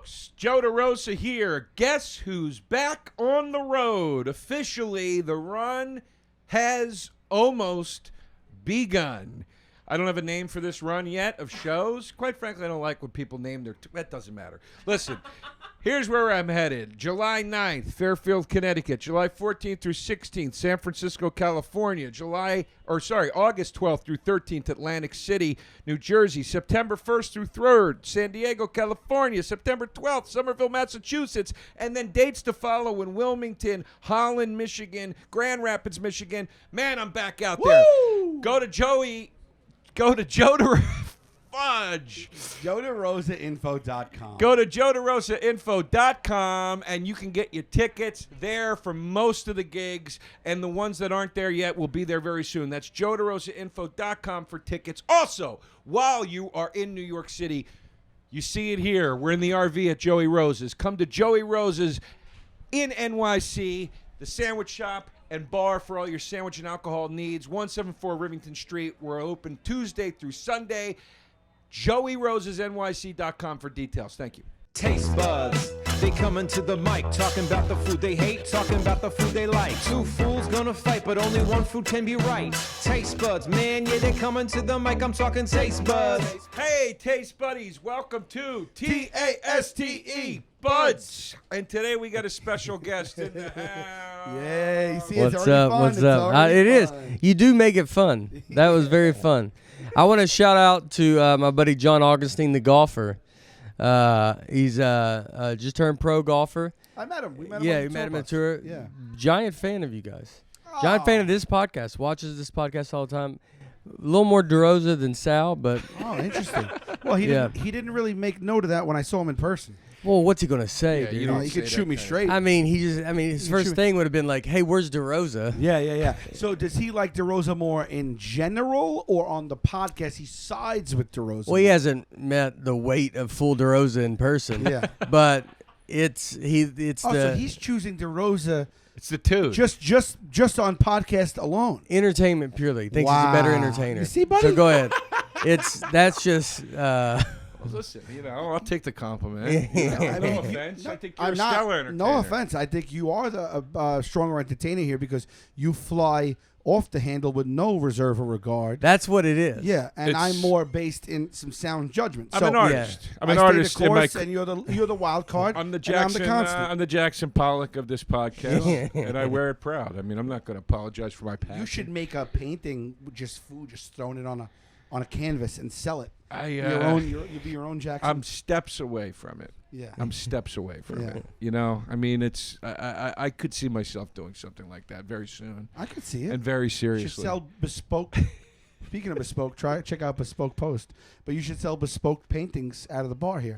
folks, Joe DeRosa here. Guess who's back on the road? Officially, the run has almost begun. I don't have a name for this run yet of shows. Quite frankly, I don't like when people name their... that doesn't matter. Listen, here's where I'm headed. July 9th, Fairfield, Connecticut. July 14th through 16th, San Francisco, California. August 12th through 13th, Atlantic City, New Jersey. September 1st through 3rd, San Diego, California. September 12th, Somerville, Massachusetts. And then dates to follow in Wilmington, Holland, Michigan, Grand Rapids, Michigan. Man, I'm back out there. Woo! Go to Joe Fudge. JoeDeRosaInfo.com. Go to JoeDeRosaInfo.com and you can get your tickets there for most of the gigs, and the ones that aren't there yet will be there very soon. That's JoeDeRosaInfo.com for tickets. Also, while you are in New York City, you see it here. We're in the RV at Joey Rose's. Come to Joey Rose's in NYC, the sandwich shop and bar for all your sandwich and alcohol needs. 174 Rivington Street. We're open Tuesday through Sunday. JoeyRosesNYC.com for details. Thank you. Taste buds, they coming to the mic, talking about the food they hate, talking about the food they like. Two fools gonna fight, but only one food can be right. Taste buds, man, yeah, they coming to the mic, I'm talking taste buds. Hey, Taste Buddies, welcome to TASTE Buds. And today we got a special guest in the house. Yeah, you see, What's up? What's up? It is. You do make it fun. That was very fun. I want to shout out to my buddy John Augustine, the golfer. He's just turned pro golfer. I met him. We met him at tour. Yeah. Giant fan of you guys. Giant fan of this podcast. Watches this podcast all the time. A little more DeRosa than Sal, but Oh, interesting. Well, he didn't really make note of that when I saw him in person. well, what's he gonna say? Yeah, dude? you don't He say could shoot that me kind. straight. His first thing would have been like, "Hey, where's DeRosa?" Yeah. So does he like DeRosa more in general, or on the podcast he sides with DeRosa? Well, he hasn't met the weight of full DeRosa in person. Yeah. but it's so he's choosing DeRosa It's the two. just on podcast alone. entertainment purely. Thinks he's a better Wow. entertainer. You see, buddy? So go ahead. That's just. Listen, I'll take the compliment. I mean, No offense. I think you're I'm a not. stellar entertainer. No offense. I think you are the stronger entertainer here because you fly off the handle with no reserve or regard. That's what it is. Yeah, and It's- I'm more based in some sound judgment. I'm So an artist. yeah. I'm an I stay artist the in my... course, and you're the wild card. I'm the and Jackson. I'm the constant. I'm the Jackson Pollock of this podcast, and I wear it proud. I mean, I'm not going to apologize for my passion. You should make a painting with just food, just thrown it on a canvas and sell it. You'll be your own Jackson. I'm steps away from it. Yeah. I'm steps away from Yeah. it. You know, I mean, it's I could see myself doing something like that very soon I could see it. and very You should seriously. sell bespoke. Speaking of bespoke, check out Bespoke Post. But you should sell bespoke paintings out of the bar here.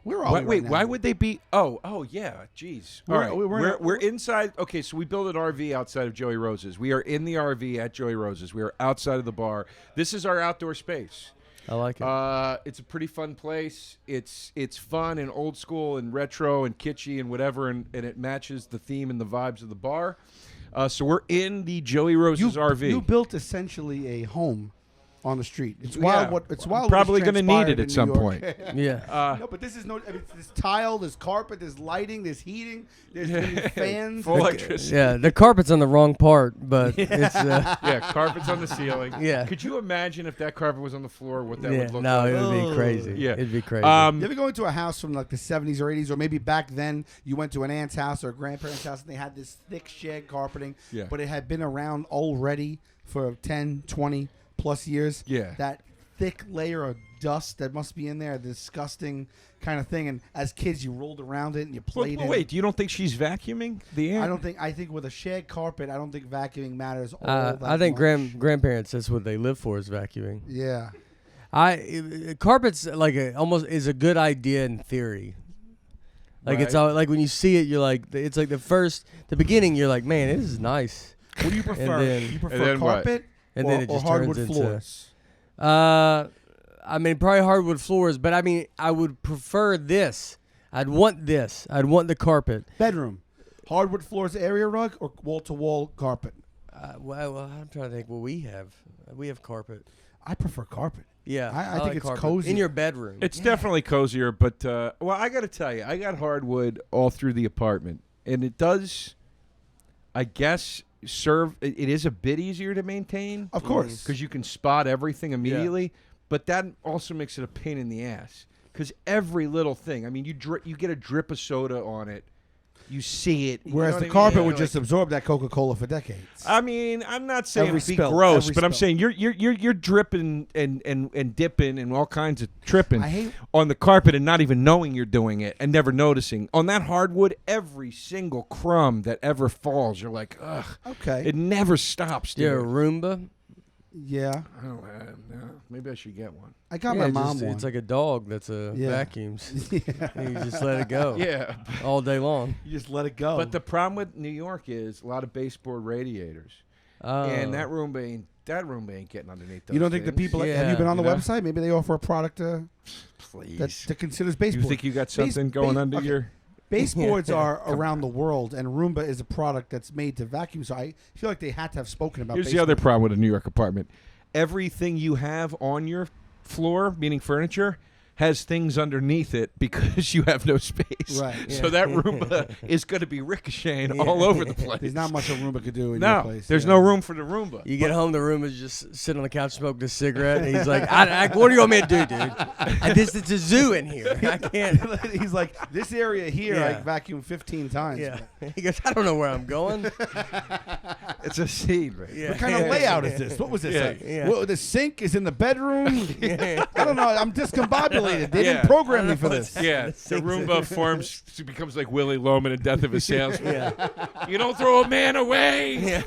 Where are we Wait, right now? why would they be? Oh, yeah. Jeez. All right, we're inside. Okay, so we built an RV outside of Joey Rose's. We are in the RV at Joey Rose's. We are outside of the bar. This is our outdoor space. I like it. It's a pretty fun place. It's fun and old school and retro and kitschy and whatever, and it matches the theme and the vibes of the bar. So we're in the Joey Rose's RV. You built essentially a home on the street. It's Yeah. wild. It's wild. Probably going to need it at some point. Yeah. No, but this is there's tile, there's carpet, there's lighting, there's heating, there's fans. Full electricity. Yeah. The carpet's on the wrong part, but it's. Yeah, carpet's on the ceiling. Yeah. Could you imagine if that carpet was on the floor, what that yeah. would look No, like? it would Oh. be crazy. Yeah. It'd be crazy. You ever go into a house from like the 70s or 80s, or maybe back then you went to an aunt's house or a grandparent's house and they had this thick shed carpeting, Yeah. but it had been around already for 10, 20 plus years. Yeah. That thick layer of dust that must be in there, disgusting kind of thing. And as kids, you rolled around it and you played Well, in wait, you don't think she's vacuuming the air? I think with a shed carpet, I don't think vacuuming matters all that I think much. grandparents. That's what they live for is vacuuming. Yeah. Carpets like almost is a good idea in theory. Like it's Right. all like when you see it, you're like it's like the beginning. You're like, man, this is nice. What do you prefer? then- you prefer and then what? carpet And or, then it or just hardwood turns into- floors? I mean, probably hardwood floors, but I mean, I would prefer this. I'd want this. I'd want the carpet. Bedroom. Hardwood floors area rug or wall-to-wall carpet? Well, I'm trying to think what we have. We have carpet. I prefer carpet. Yeah, I like think it's carpet. cozy. in your bedroom. It's definitely cozier, but well, I got to tell you, I got hardwood all through the apartment, and it does, I guess, serve. It is a bit easier to maintain, Of course. because you can spot everything immediately. But that also makes it a pain in the ass, because every little thing. I mean, you get a drip of soda on it, you see it. Whereas you know the what I carpet mean? would just absorb that Coca-Cola for decades. I mean, I'm not saying Every it'd be spill, gross, every but I'm spill. saying you're dripping and dipping and all kinds of tripping I hate- on the carpet and not even knowing you're doing it and never noticing. On that hardwood, every single crumb that ever falls, you're like, ugh. Okay. It never stops, dude. Yeah, a Roomba. Yeah. I don't know. Maybe I should get one. I got Yeah, my mom just- one. It's like a dog that's Yeah. vacuums. You just let it go. Yeah. All day long. You just let it go. But the problem with New York is a lot of baseboard radiators. And that Roomba ain't getting underneath those you don't think the things. people... Yeah. Have you been on the You know? website? Maybe they offer a product Please. that considers baseboard. You think you got something going under okay. your... Baseboards are around the world, and Roomba is a product that's made to vacuum. So I feel like they had to have spoken about. Here's the baseboard. other problem with a New York apartment. Everything you have on your floor, meaning furniture, has things underneath it because you have no space. Right. So that Roomba is going to be ricocheting all over the place. There's not much a Roomba could do in your No, place. there's yeah. no room for the Roomba. You get home, the room is just sitting on the couch smoking a cigarette, and he's like, "What do you want me to do, dude? It's a zoo in here. I can't." He's like, this area here, I Yeah. vacuumed 15 times. Yeah. He goes, "I don't know where I'm going." It's a scene, right? Yeah. What kind of layout is this? What was this? Yeah. Like? Yeah. Well, the sink is in the bedroom. I don't know. I'm discombobulated. They Yeah. didn't program me I for don't know this. Yeah, the Roomba forms, becomes like Willie Loman in Death of a Salesman. Yeah. You don't throw a man away. Yeah.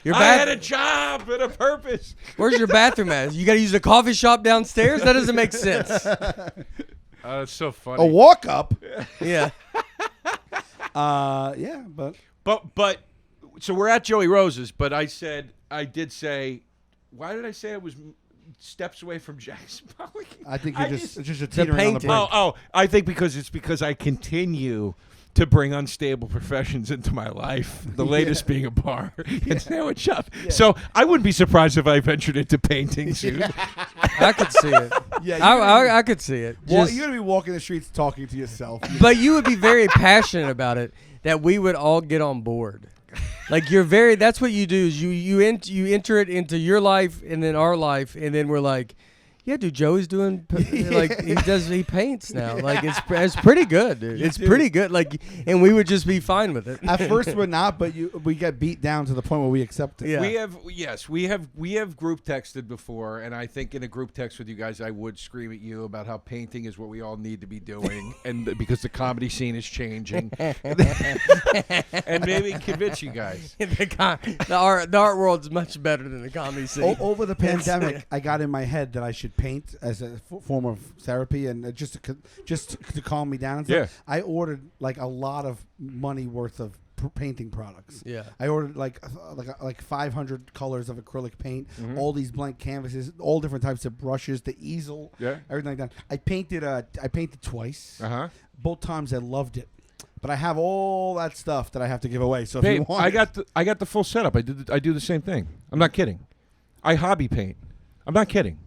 Your I had a bath- job and a purpose. Where's your bathroom at? You got to use the coffee shop downstairs? That doesn't make sense. It's so funny. A walk up. Yeah. Yeah, but But so we're at Joey Rose's, but I did say, why did I say it was steps away from Jackson Pollock? I think I you're just it's just a teetering on the painting. brink. Oh, I think because I continue to bring unstable professions into my life. The latest being a bar and sandwich shop. So I wouldn't be surprised if I ventured into painting soon. I could see it. Yeah, I could see it. Well, Just- you're gonna be walking the streets talking to yourself. but you would be very passionate about it, that we would all get on board. Like that's what you do is you enter it into your life and then our life, and then we're like, yeah, dude, Joey's doing like he paints now. Like it's pretty good, dude. It's pretty good. Like, and we would just be fine with it. At first, we're not, but we get beat down to the point where we accept it. Yeah. We have group texted before, and I think in a group text with you guys, I would scream at you about how painting is what we all need to be doing, and because the comedy scene is changing, and maybe convince you guys. the art world's much better than the comedy scene. Over the pandemic, I got in my head that I should paint as a form of therapy and just to calm me down. And stuff. Yeah. I ordered like a lot of money worth of painting products. Yeah. I ordered like 500 colors of acrylic paint, all these blank canvases, all different types of brushes, the easel, everything like that. I painted twice. Both times I loved it. But I have all that stuff that I have to give away. So if you want, I got the full setup. I do the same thing. I'm not kidding. I hobby paint. I'm not kidding.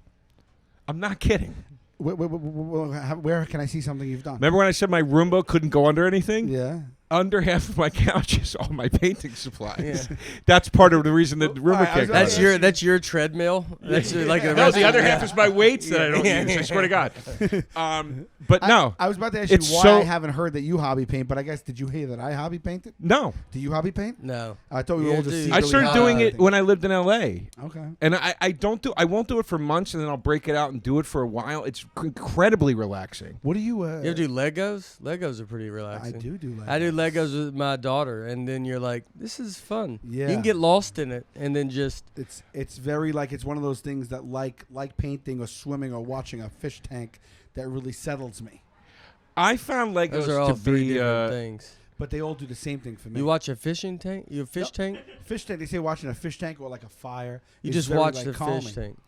Where can I see something you've done? Remember when I said my Roomba couldn't go under anything? Yeah. Under half of my couch is all my painting supplies. That's part of the reason that the Roomba I was kicked. gonna That's your treadmill. That's like a No, the other half is my weights that I don't Yeah. use. I swear to God. But no, I was about to ask you It's why so- I haven't heard that you hobby paint, but I guess did you hear that I hobby painted? no. Do you hobby paint? No. I thought we were Yeah, all just. dude. I secretly started hobby doing it painting. when I lived in L.A. Okay. And I won't do it for months, and then I'll break it out and do it for a while. It's incredibly relaxing. What do you? You ever do Legos? Legos are pretty I relaxing. do Legos. I do Legos with my daughter, and then you're like, this is fun. Yeah. You can get lost in it, and then just It's very like it's one of those things that like painting or swimming or watching a fish tank that really settles me. I found Legos those are all to three be different things. But they all do the same thing for me. You watch a fishing tank? You have a fish tank? Fish tank. They say watching a fish tank or like a fire. You is just very, watch like, the calming. fish tank.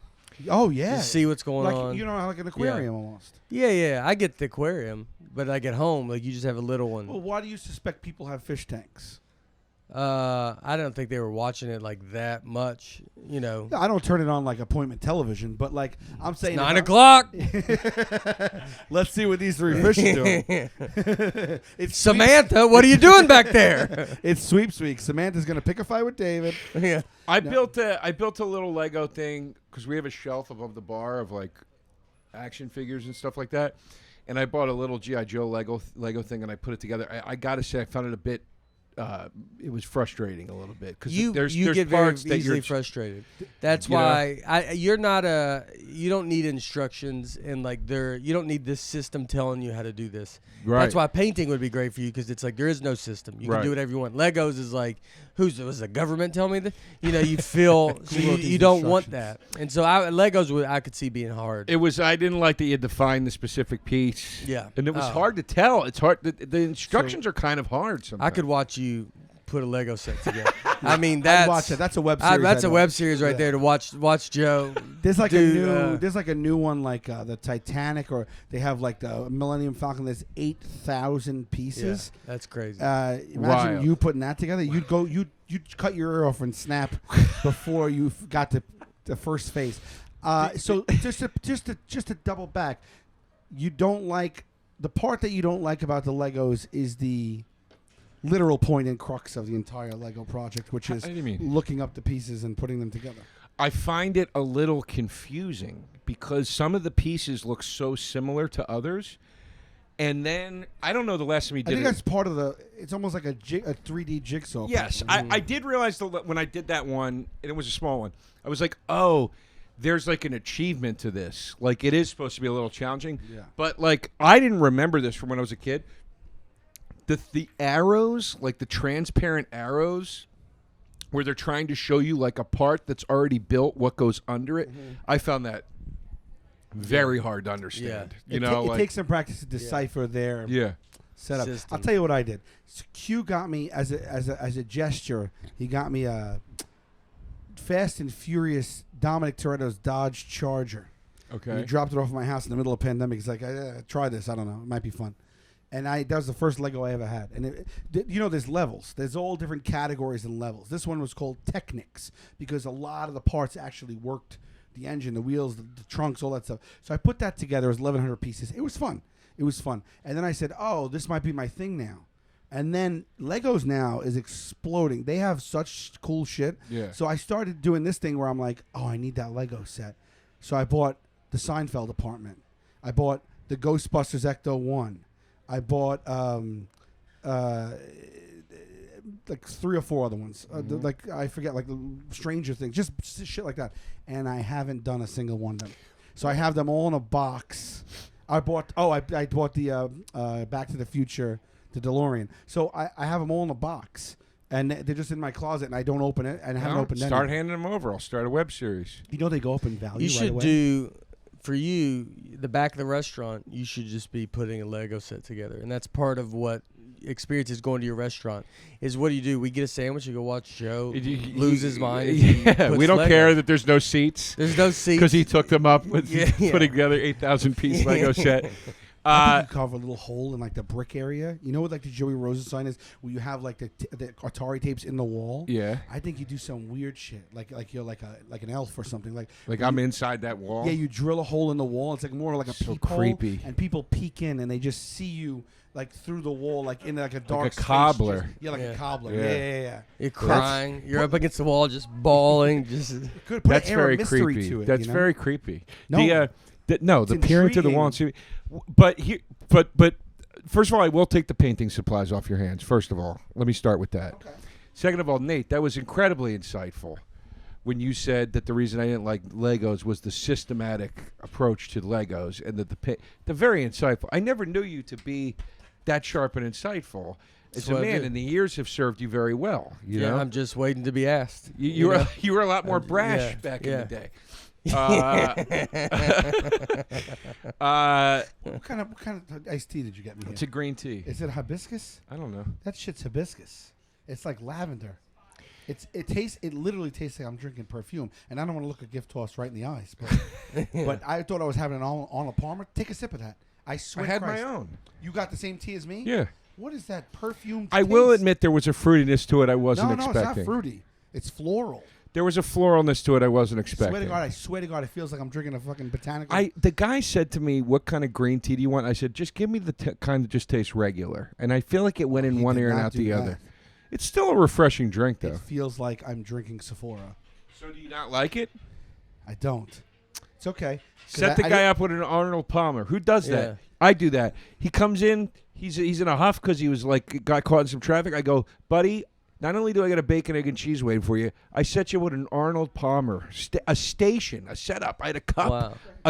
Oh yeah. You see what's going like on. you know, like an aquarium almost. Yeah. I get the aquarium, but like at home, like you just have a little one. Well, why do you suspect people have fish tanks? I don't think they were watching it like that much, you know. I don't turn it on like appointment television, but like I'm saying, 9 o'clock. Let's see what these three fish are doing. It's Samantha, what are you doing back there? It's sweeps week. Samantha's gonna pick a fight with David. Yeah. I built a little Lego thing because we have a shelf above the bar of like action figures and stuff like that, and I bought a little G.I. Joe Lego thing and I put it together. I gotta say I found it a bit. It was frustrating a little bit because there's get parts very that easily you're frustrated. That's why you don't need instructions and like you don't need this system telling you how to do this. Right. That's why painting would be great for you because it's like there is no system. You can do whatever you want. Legos is like was the government telling me that? You know, you feel so you don't want that. And so Legos I could see being hard. It was I didn't like that you had to find the specific piece. Yeah. And it was hard to tell. It's hard. The instructions are kind of hard sometimes. I could watch you put a Lego set together. I mean, that's watch it. That's a web series. That's a web series right there to watch Joe. There's like a new one like the Titanic, or they have like the Millennium Falcon. There's 8,000 pieces. Yeah, that's crazy. Imagine you putting that together. You'd cut your ear off and snap before you got to the first phase. So just to double back, you don't like the part that you don't like about the Legos is the literal point and crux of the entire Lego project, which is looking up the pieces and putting them together. I find it a little confusing because some of the pieces look so similar to others, and then I don't know the last time you did. I think that's part of it's almost like a 3D jigsaw. Yes, I did realize when I did that one, and it was a small one. I was like, oh, there's like an achievement to this. Like it is supposed to be a little challenging. Yeah. But like I didn't remember this from when I was a kid. The arrows, like the transparent arrows, where they're trying to show you like a part that's already built, what goes under it. Mm-hmm. I found that very hard to understand. Yeah. It takes some practice to decipher their setup. System. I'll tell you what I did. So Q got me as a gesture. He got me a Fast and Furious Dominic Toretto's Dodge Charger. Okay. And he dropped it off at my house in the middle of the pandemic. He's like, try this. I don't know. It might be fun. And that was the first Lego I ever had. And there's levels. There's all different categories and levels. This one was called Technics because a lot of the parts actually worked. The engine, the wheels, the trunks, all that stuff. So I put that together as 1,100 pieces. It was fun. And then I said, oh, this might be my thing now. And then Legos now is exploding. They have such cool shit. Yeah. So I started doing this thing where I'm like, oh, I need that Lego set. So I bought the Seinfeld apartment. I bought the Ghostbusters Ecto 1. I bought like 3 or 4 other ones. Like I forget, like the Stranger Things, just shit like that. And I haven't done a single one of them. So I have them all in a box. I bought the Back to the Future, the DeLorean. So I have them all in a box. And they're just in my closet, and I don't open it, and I haven't opened them. Start handing them over. I'll start a web series. You know they go up in value. You should do. For you, the back of the restaurant, you should just be putting a Lego set together. And that's part of what experiences going to your restaurant is. What do? We get a sandwich, you go watch Joe lose his mind. Yeah, we don't care that there's no seats. There's no seats. Because he took them up with putting together 8,000-piece Lego set. I think you carve a little hole in like the brick area. You know what like the Joey Rosa sign is? Where you have like the Atari tapes in the wall. Yeah. I think you do some weird shit, like you're like an elf or something. Like I'm inside that wall. Yeah, you drill a hole in the wall. It's like more like a peephole. Creepy. And people peek in and they just see you like through the wall, like in like a dark like a cobbler. A cobbler. Yeah. You're crying. You're up against the wall, just bawling. Put that's an air very of mystery creepy. to it. That's very creepy. No. The peering to the wall and see. But first of all, I will take the painting supplies off your hands. First of all, let me start with that. Okay. Second of all, Nate, that was incredibly insightful when you said that the reason I didn't like Legos was the systematic approach to Legos, and that the very insightful. I never knew you to be that sharp and insightful as a man, and the years have served you very well. You know? I'm just waiting to be asked. You were a lot more brash back in the day. What kind of iced tea did you get me? It's a green tea. Is it hibiscus? I don't know. That shit's hibiscus. It's like lavender. It literally tastes like I'm drinking perfume, and I don't want to look a gift horse right in the eyes, but I thought I was having an Arnold Palmer. Take a sip of that. I swear. I had to Christ. my own. You got the same tea as me? Yeah. What is that perfume? I will admit there was a fruitiness to it I wasn't expecting. No, it's not fruity. It's floral. There was a floralness to it I wasn't expecting. I swear to God, it feels like I'm drinking a fucking botanical. The guy said to me, "What kind of green tea do you want?" I said, "Just give me the kind that just tastes regular." And I feel like it went in one ear and out the other. It's still a refreshing drink, though. It feels like I'm drinking Sephora. So do you not like it? I don't. It's okay. Set the guy up with an Arnold Palmer. Who does that? I do that. He comes in. He's in a huff because he was got caught in some traffic. I go, buddy. Not only do I got a bacon, egg, and cheese waiting for you, I set you with an Arnold Palmer, a station, a setup. I had a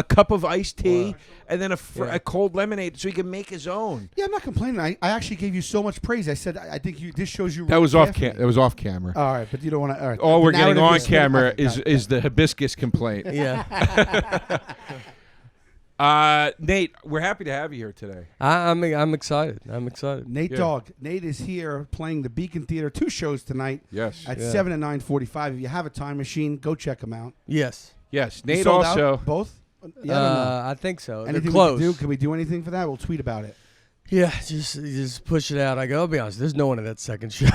cup of iced tea, and then a cold lemonade, so he can make his own. Yeah, I'm not complaining. I actually gave you so much praise. I said I think this shows you. That was off camera. That was off camera. All right, but you don't want to. Right. All we're getting on camera is the hibiscus complaint. Yeah. Nate, we're happy to have you here today. I'm excited. I'm excited. Nate Dogg. Nate is here playing the Beacon Theater. 2 shows tonight. Yes. At 7 and 9:45. If you have a time machine, go check them out. Yes. Yes. Nate sold also. Out, both? Yeah, I think so. Anything They're close. Can we do anything for that? We'll tweet about it. Yeah, just push it out. I'll be honest, there's no one at that second show.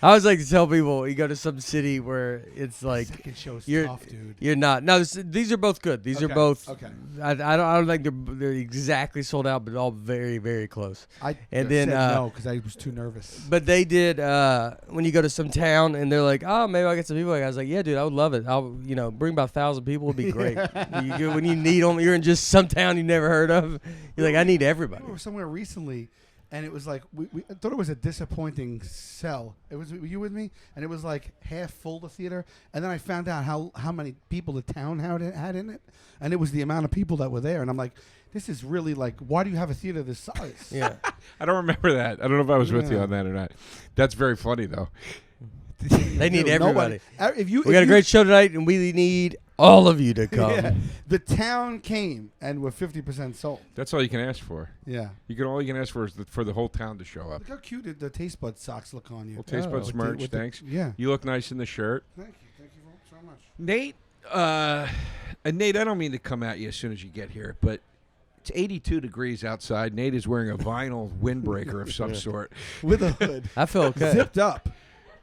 I always like to tell people, you go to some city where it's like second show's you're tough, dude. You're not. No, these are both good. These are both. Okay. I don't think they're exactly sold out, but all very, very close. I said no because I was too nervous. But they did when you go to some town and they're like, oh, maybe I'll get some people. I was like, yeah, dude, I would love it. I'll bring about 1,000 people would be great. When you need them, you're in just some town you never heard of. You're like, I need everybody. We were somewhere recently. And it was like, I thought it was a disappointing sell. Were you with me? And it was like half full, the theater. And then I found out how many people the town had in it. And it was the amount of people that were there. And I'm like, this is really like, why do you have a theater this size? Yeah. I don't remember that. I don't know if I was with you on that or not. That's very funny, though. They need everybody. We got a great show tonight, and we need all of you to come. Yeah. The town came, and we're 50% sold. That's all you can ask for. Yeah. All you can ask for is for the whole town to show up. Look how cute the Taste Bud socks look on you. Well, Taste Buds merch, thanks. Yeah. You look nice in the shirt. Thank you so much. Nate, Nate, I don't mean to come at you as soon as you get here, but it's 82 degrees outside. Nate is wearing a vinyl windbreaker of some sort. With a hood. I feel okay. Zipped up.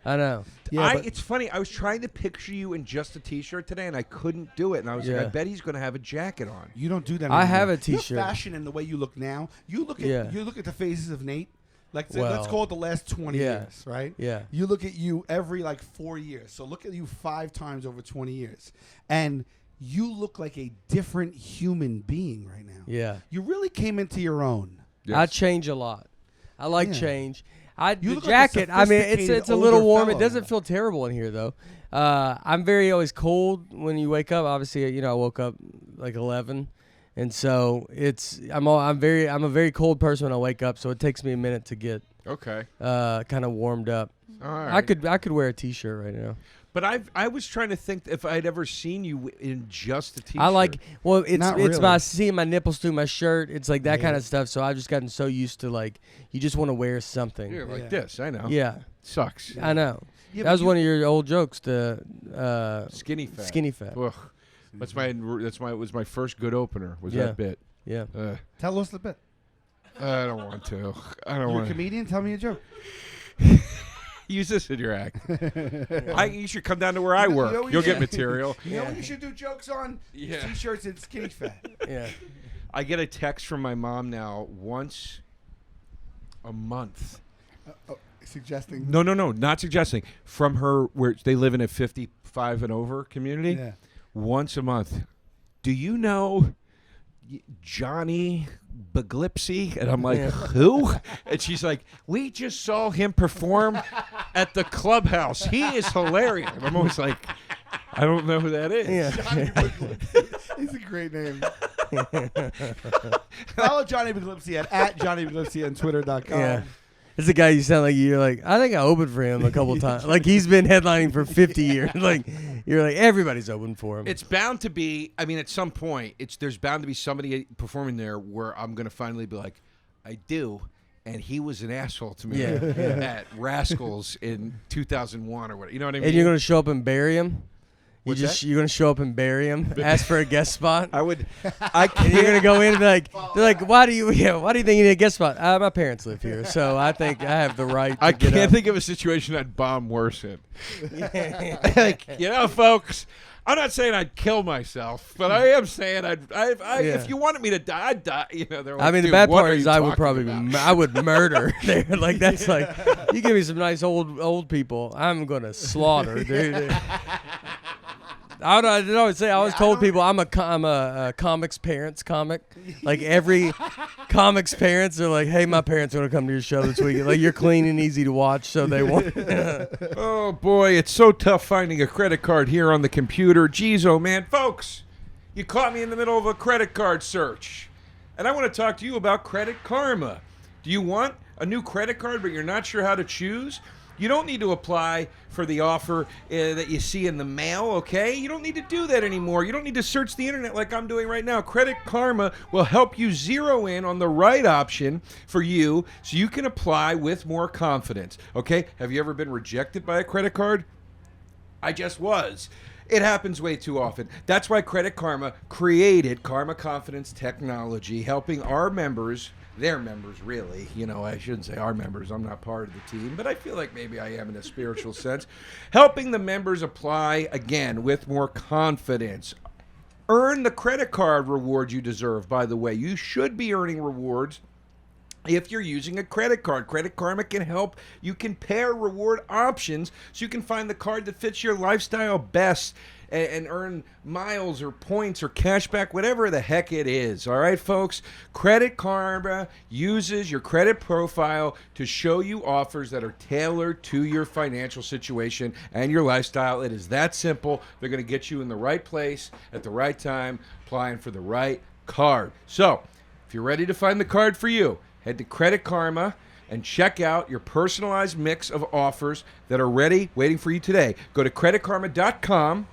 I know. Yeah, it's funny. I was trying to picture you in just a T-shirt today, and I couldn't do it. And I was like, I bet he's going to have a jacket on. You don't do that anymore. I have a T-shirt. You're fashion in the way you look now. You look at the faces of Nate. Let's call it the last 20 years, right? Yeah. You look at you every 4 years. So look at you 5 times over 20 years. And you look like a different human being right now. Yeah. You really came into your own. Yes. I change a lot. I like change. The Like jacket, I mean, it's a little warm. It doesn't now. feel terrible in here, though. I'm very always cold when you wake up. Obviously, I woke up like 11, and so I'm a very cold person when I wake up. So it takes me a minute to get kind of warmed up. All right. I could wear a T-shirt right now. But I was trying to think if I'd ever seen you in just a T-shirt. I like it's really. my seeing my nipples through my shirt. It's like that kind of stuff. So I've just gotten so used to you just want to wear something. Yeah, like this. I know. Yeah, sucks. I know. Yeah, that was one of your old jokes. The skinny fat. Skinny fat. Ugh. It was my first good opener. Was that bit? Yeah. Tell us the bit. I don't want to. I don't You're want. a comedian. Tell me a joke. Use this in your act. You should come down to where I work. You'll get material. You know what you should do jokes on? Yeah. T-shirts and skinny fat. Yeah. I get a text from my mom now once a month. Suggesting? No, not suggesting. From her, where they live in a 55 and over community. Yeah. Once a month. Do you know Johnny Bargatze? And I'm like, who? And she's like, we just saw him perform at the clubhouse. He is hilarious. And I'm always like, I don't know who that is. Yeah. Johnny Bargatze. He's a great name. Follow Johnny Bargatze at Johnny Bargatze on Twitter.com. Yeah. It's a guy you sound like you're like, I think I opened for him a couple times. Like he's been headlining for 50 years. Like you're like, everybody's open for him. It's bound to be, I mean, at some point, there's bound to be somebody performing there where I'm going to finally be like, I do. And he was an asshole to me at Rascals in 2001 or whatever. You know what I mean? And you're going to show up and bury him? You're gonna show up and bury him, ask for a guest spot. I would. And you're gonna go in and be like, they're like, why do you think you need a guest spot? My parents live here, so I think I have the right. I can't think of a situation I'd bomb worse in. Like, folks, I'm not saying I'd kill myself, but I am saying if you wanted me to die, I'd die. They're like, the bad part is I would murder. They're like, that's like, you give me some nice old people, I'm gonna slaughter, dude. I always told people I'm a comics parents comic. Like every comics parents are like, hey, my parents are gonna come to your show this weekend. Like you're clean and easy to watch, so they want. Oh boy, it's so tough finding a credit card here on the computer. Jeez, oh man, folks, you caught me in the middle of a credit card search, and I want to talk to you about Credit Karma. Do you want a new credit card, but you're not sure how to choose? You don't need to apply for the offer that you see in the mail, okay? You don't need to do that anymore. You don't need to search the internet like I'm doing right now. Credit Karma will help you zero in on the right option for you so you can apply with more confidence, okay? Have you ever been rejected by a credit card? I just was. It happens way too often. That's why Credit Karma created Karma Confidence Technology, helping our members, their members really, I shouldn't say our members, I'm not part of the team, but I feel like maybe I am in a spiritual sense, helping the members apply, again, with more confidence. Earn the credit card reward you deserve, by the way. You should be earning rewards if you're using a credit card. Credit Karma can help you compare reward options so you can find the card that fits your lifestyle best and earn miles or points or cash back, whatever the heck it is. All right, folks? Credit Karma uses your credit profile to show you offers that are tailored to your financial situation and your lifestyle. It is that simple. They're going to get you in the right place at the right time, applying for the right card. So, if you're ready to find the card for you, head to Credit Karma and check out your personalized mix of offers that are ready, waiting for you today. Go to creditkarma.com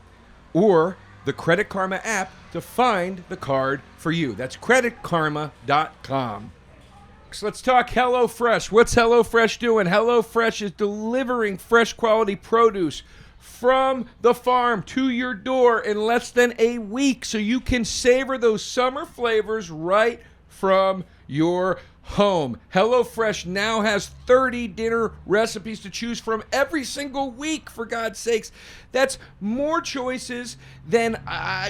or the Credit Karma app to find the card for you. That's creditkarma.com. So let's talk HelloFresh. What's HelloFresh doing? HelloFresh is delivering fresh quality produce from the farm to your door in less than a week so you can savor those summer flavors right from your home. HelloFresh now has 30 dinner recipes to choose from every single week, for God's sakes. That's more choices than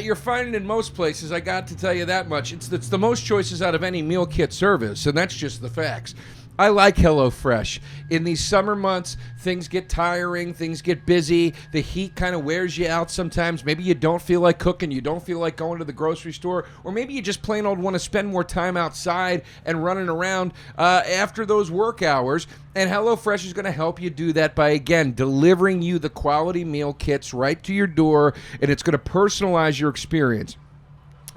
you're finding in most places, I got to tell you that much. It's the most choices out of any meal kit service, and that's just the facts. I like HelloFresh. In these summer months, things get tiring, things get busy, the heat kind of wears you out sometimes. Maybe you don't feel like cooking, you don't feel like going to the grocery store, or maybe you just plain old want to spend more time outside and running around after those work hours. And HelloFresh is going to help you do that by, again, delivering you the quality meal kits right to your door, and it's going to personalize your experience.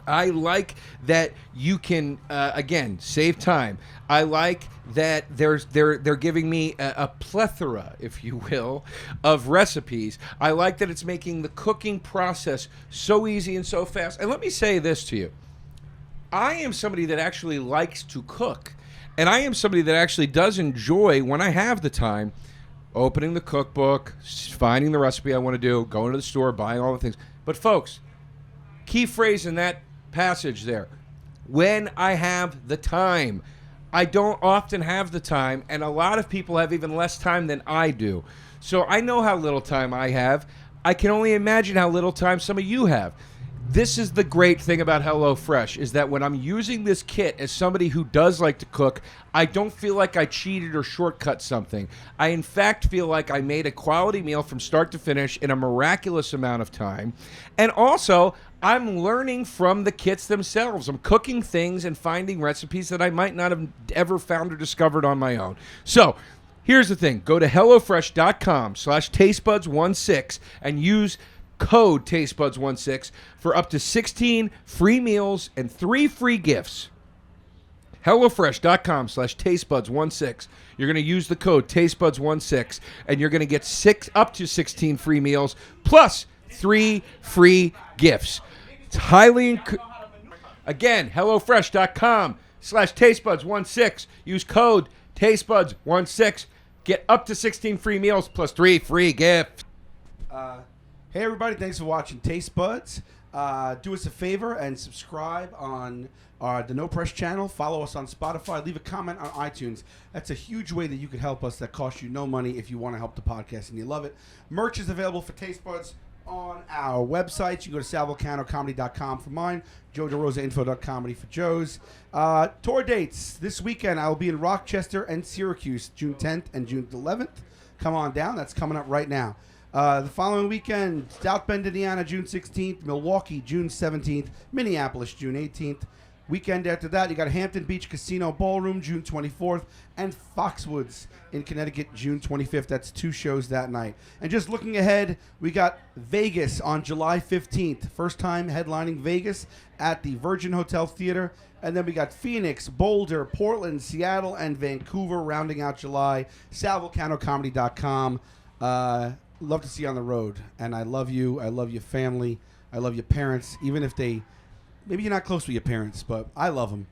I like that you can, again, save time. I like that they're giving me a plethora, if you will, of recipes. I like that it's making the cooking process so easy and so fast. And let me say this to you. I am somebody that actually likes to cook. And I am somebody that actually does enjoy, when I have the time, opening the cookbook, finding the recipe I want to do, going to the store, buying all the things. But folks, key phrase in that passage there, when I have the time. I don't often have the time, and a lot of people have even less time than I do. So I know how little time I have. I can only imagine how little time some of you have. This is the great thing about HelloFresh, is that when I'm using this kit as somebody who does like to cook, I don't feel like I cheated or shortcut something. I, in fact, feel like I made a quality meal from start to finish in a miraculous amount of time. And also, I'm learning from the kits themselves. I'm cooking things and finding recipes that I might not have ever found or discovered on my own. So, here's the thing. Go to HelloFresh.com/TasteBuds16 and use code TasteBuds16 for up to 16 free meals and 3 free gifts. HelloFresh.com/TasteBuds16. You're going to use the code TasteBuds16 and you're going to get up to 16 free meals plus 3 free gifts. It's highly again, HelloFresh.com/TasteBuds16. Use code TasteBuds16. Get up to 16 free meals plus 3 free gifts. Hey, everybody. Thanks for watching Taste Buds. Do us a favor and subscribe on the No Press channel. Follow us on Spotify. Leave a comment on iTunes. That's a huge way that you could help us. That costs you no money if you want to help the podcast and you love it. Merch is available for Taste Buds on our website. You can go to salvulcanocomedy.com for mine, joederosainfo.comedy for Joe's. Tour dates. This weekend, I will be in Rochester and Syracuse, June 10th and June 11th. Come on down. That's coming up right now. The following weekend, South Bend, Indiana, June 16th, Milwaukee, June 17th, Minneapolis, June 18th. Weekend after that, you got Hampton Beach Casino Ballroom, June 24th, and Foxwoods in Connecticut, June 25th. That's 2 shows that night. And just looking ahead, we got Vegas on July 15th. First time headlining Vegas at the Virgin Hotel Theater. And then we got Phoenix, Boulder, Portland, Seattle, and Vancouver rounding out July. SalVulcanoComedy.com. Love to see you on the road, and I love you. I love your family. I love your parents, even if maybe you're not close with your parents, but I love them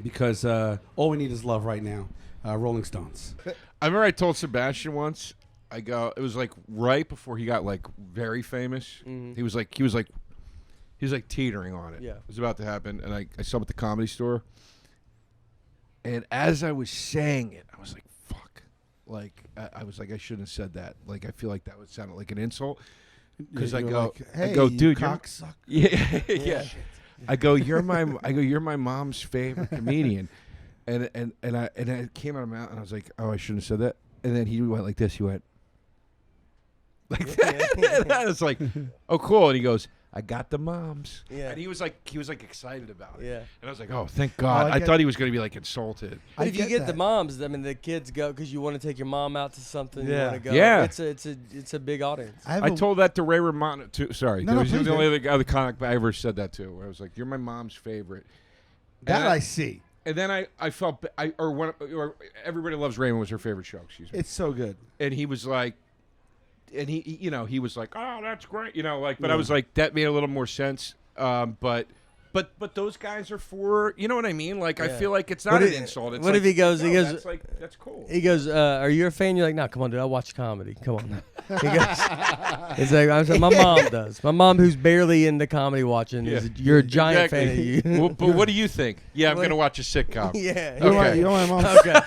because all we need is love right now. Rolling Stones. I remember I told Sebastian once. It was like right before he got like very famous. Mm-hmm. He was like teetering on it. Yeah, it was about to happen, and I saw him at the Comedy Store. And as I was saying it, I was like, like, I was like, I shouldn't have said that. Like, I feel like that would sound like an insult. Because I go, dude, cocksucker. Yeah, yeah. I go, you're my mom's favorite comedian. And it came out of my mouth, and I was like, oh, I shouldn't have said that. And then he went like this. He went like that. And I was like, oh, cool. And he goes, I got the moms. Yeah. And he was like excited about it. Yeah. And I was like, oh, thank God. I thought he was going to be like insulted. But if you get the moms, I mean, the kids go because you want to take your mom out to something. Yeah. You want to go. Yeah. It's a big audience. I told that to Ray Romano too. Sorry. No, he was please, the only other comic I ever said that to. Where I was like, you're my mom's favorite. That I see. And then I felt, or Everybody Loves Raymond was her favorite show. Excuse me. It's so good. And he was like, and he was like, oh, that's great, but I was like, that made a little more sense. But those guys are for, you know what I mean? Like, I feel like it's not an insult. It's what like, if he goes? No, he goes. that's like, that's cool. He goes, are you a fan? You're like, no, come on, dude. I watch comedy. Come on. He goes, it's like, I'm saying, my mom does. My mom, who's barely into comedy watching, you're a giant fan of you. Well, but what do you think? Yeah, I'm gonna watch a sitcom. Yeah. Okay. You know my mom. Okay.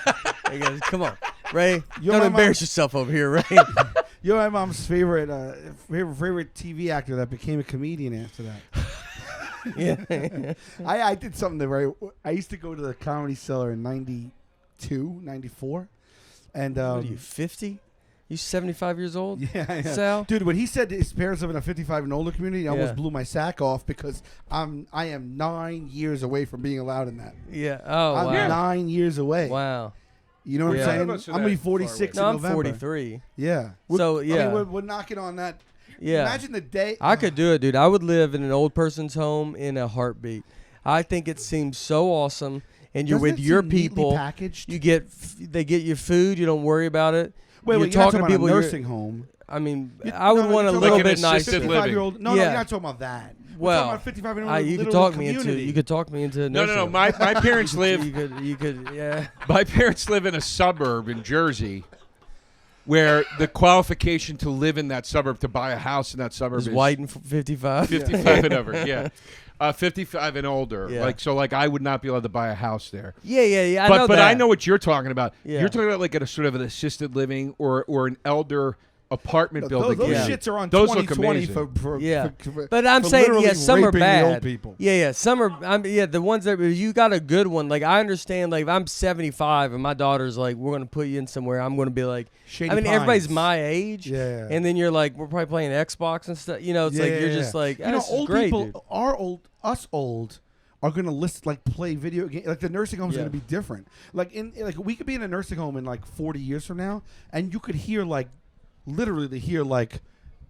He goes, come on, Ray. Don't embarrass yourself over here, Ray. You're my mom's favorite TV actor that became a comedian after that. Yeah. I did something that I used to go to the Comedy Cellar in 92, 94. And what are you, 50? You 75 years old? Yeah. Sal? Dude, when he said his parents live in a 55 and older community, I almost blew my sack off because I am 9 years away from being allowed in that. Yeah. Oh, I'm wow. 9 years away. Wow. You know what I'm saying? I'm going to be 46 in November. I'm 43. Yeah. So, yeah. I mean, we're knocking on that. Yeah. Imagine the day. I could do it, dude. I would live in an old person's home in a heartbeat. I think it seems so awesome. And you're with your people. Packaged? They get you food. You don't worry about it. Wait, you're talking about to people. A nursing home. I mean, I would want a little bit nicer. No, you're not talking about that. Well, about 55 and older. You could talk me into. You could talk me into. No. My parents live. You could. Yeah. My parents live in a suburb in Jersey, where the qualification to live in that suburb, to buy a house in that suburb, is white and 55. 55 and over. Yeah. 55 and older. Yeah. Like I would not be allowed to buy a house there. Yeah. But I know what you're talking about. Yeah. You're talking about like a sort of an assisted living or an elder apartment building. Those shits are on those 2020 for but I'm saying, some are bad. People. Yeah, some are. The ones that you got a good one. Like I understand. Like if I'm 75 and my daughter's like, we're gonna put you in somewhere. I'm gonna be like, Shady Pines. Everybody's my age. Yeah. And then you're like, we're probably playing Xbox and stuff. It's like you're just like, old great, people dude. Us old are gonna play video games. Like the nursing home is gonna be different. Like we could be in a nursing home in like 40 years from now, and you could hear literally hear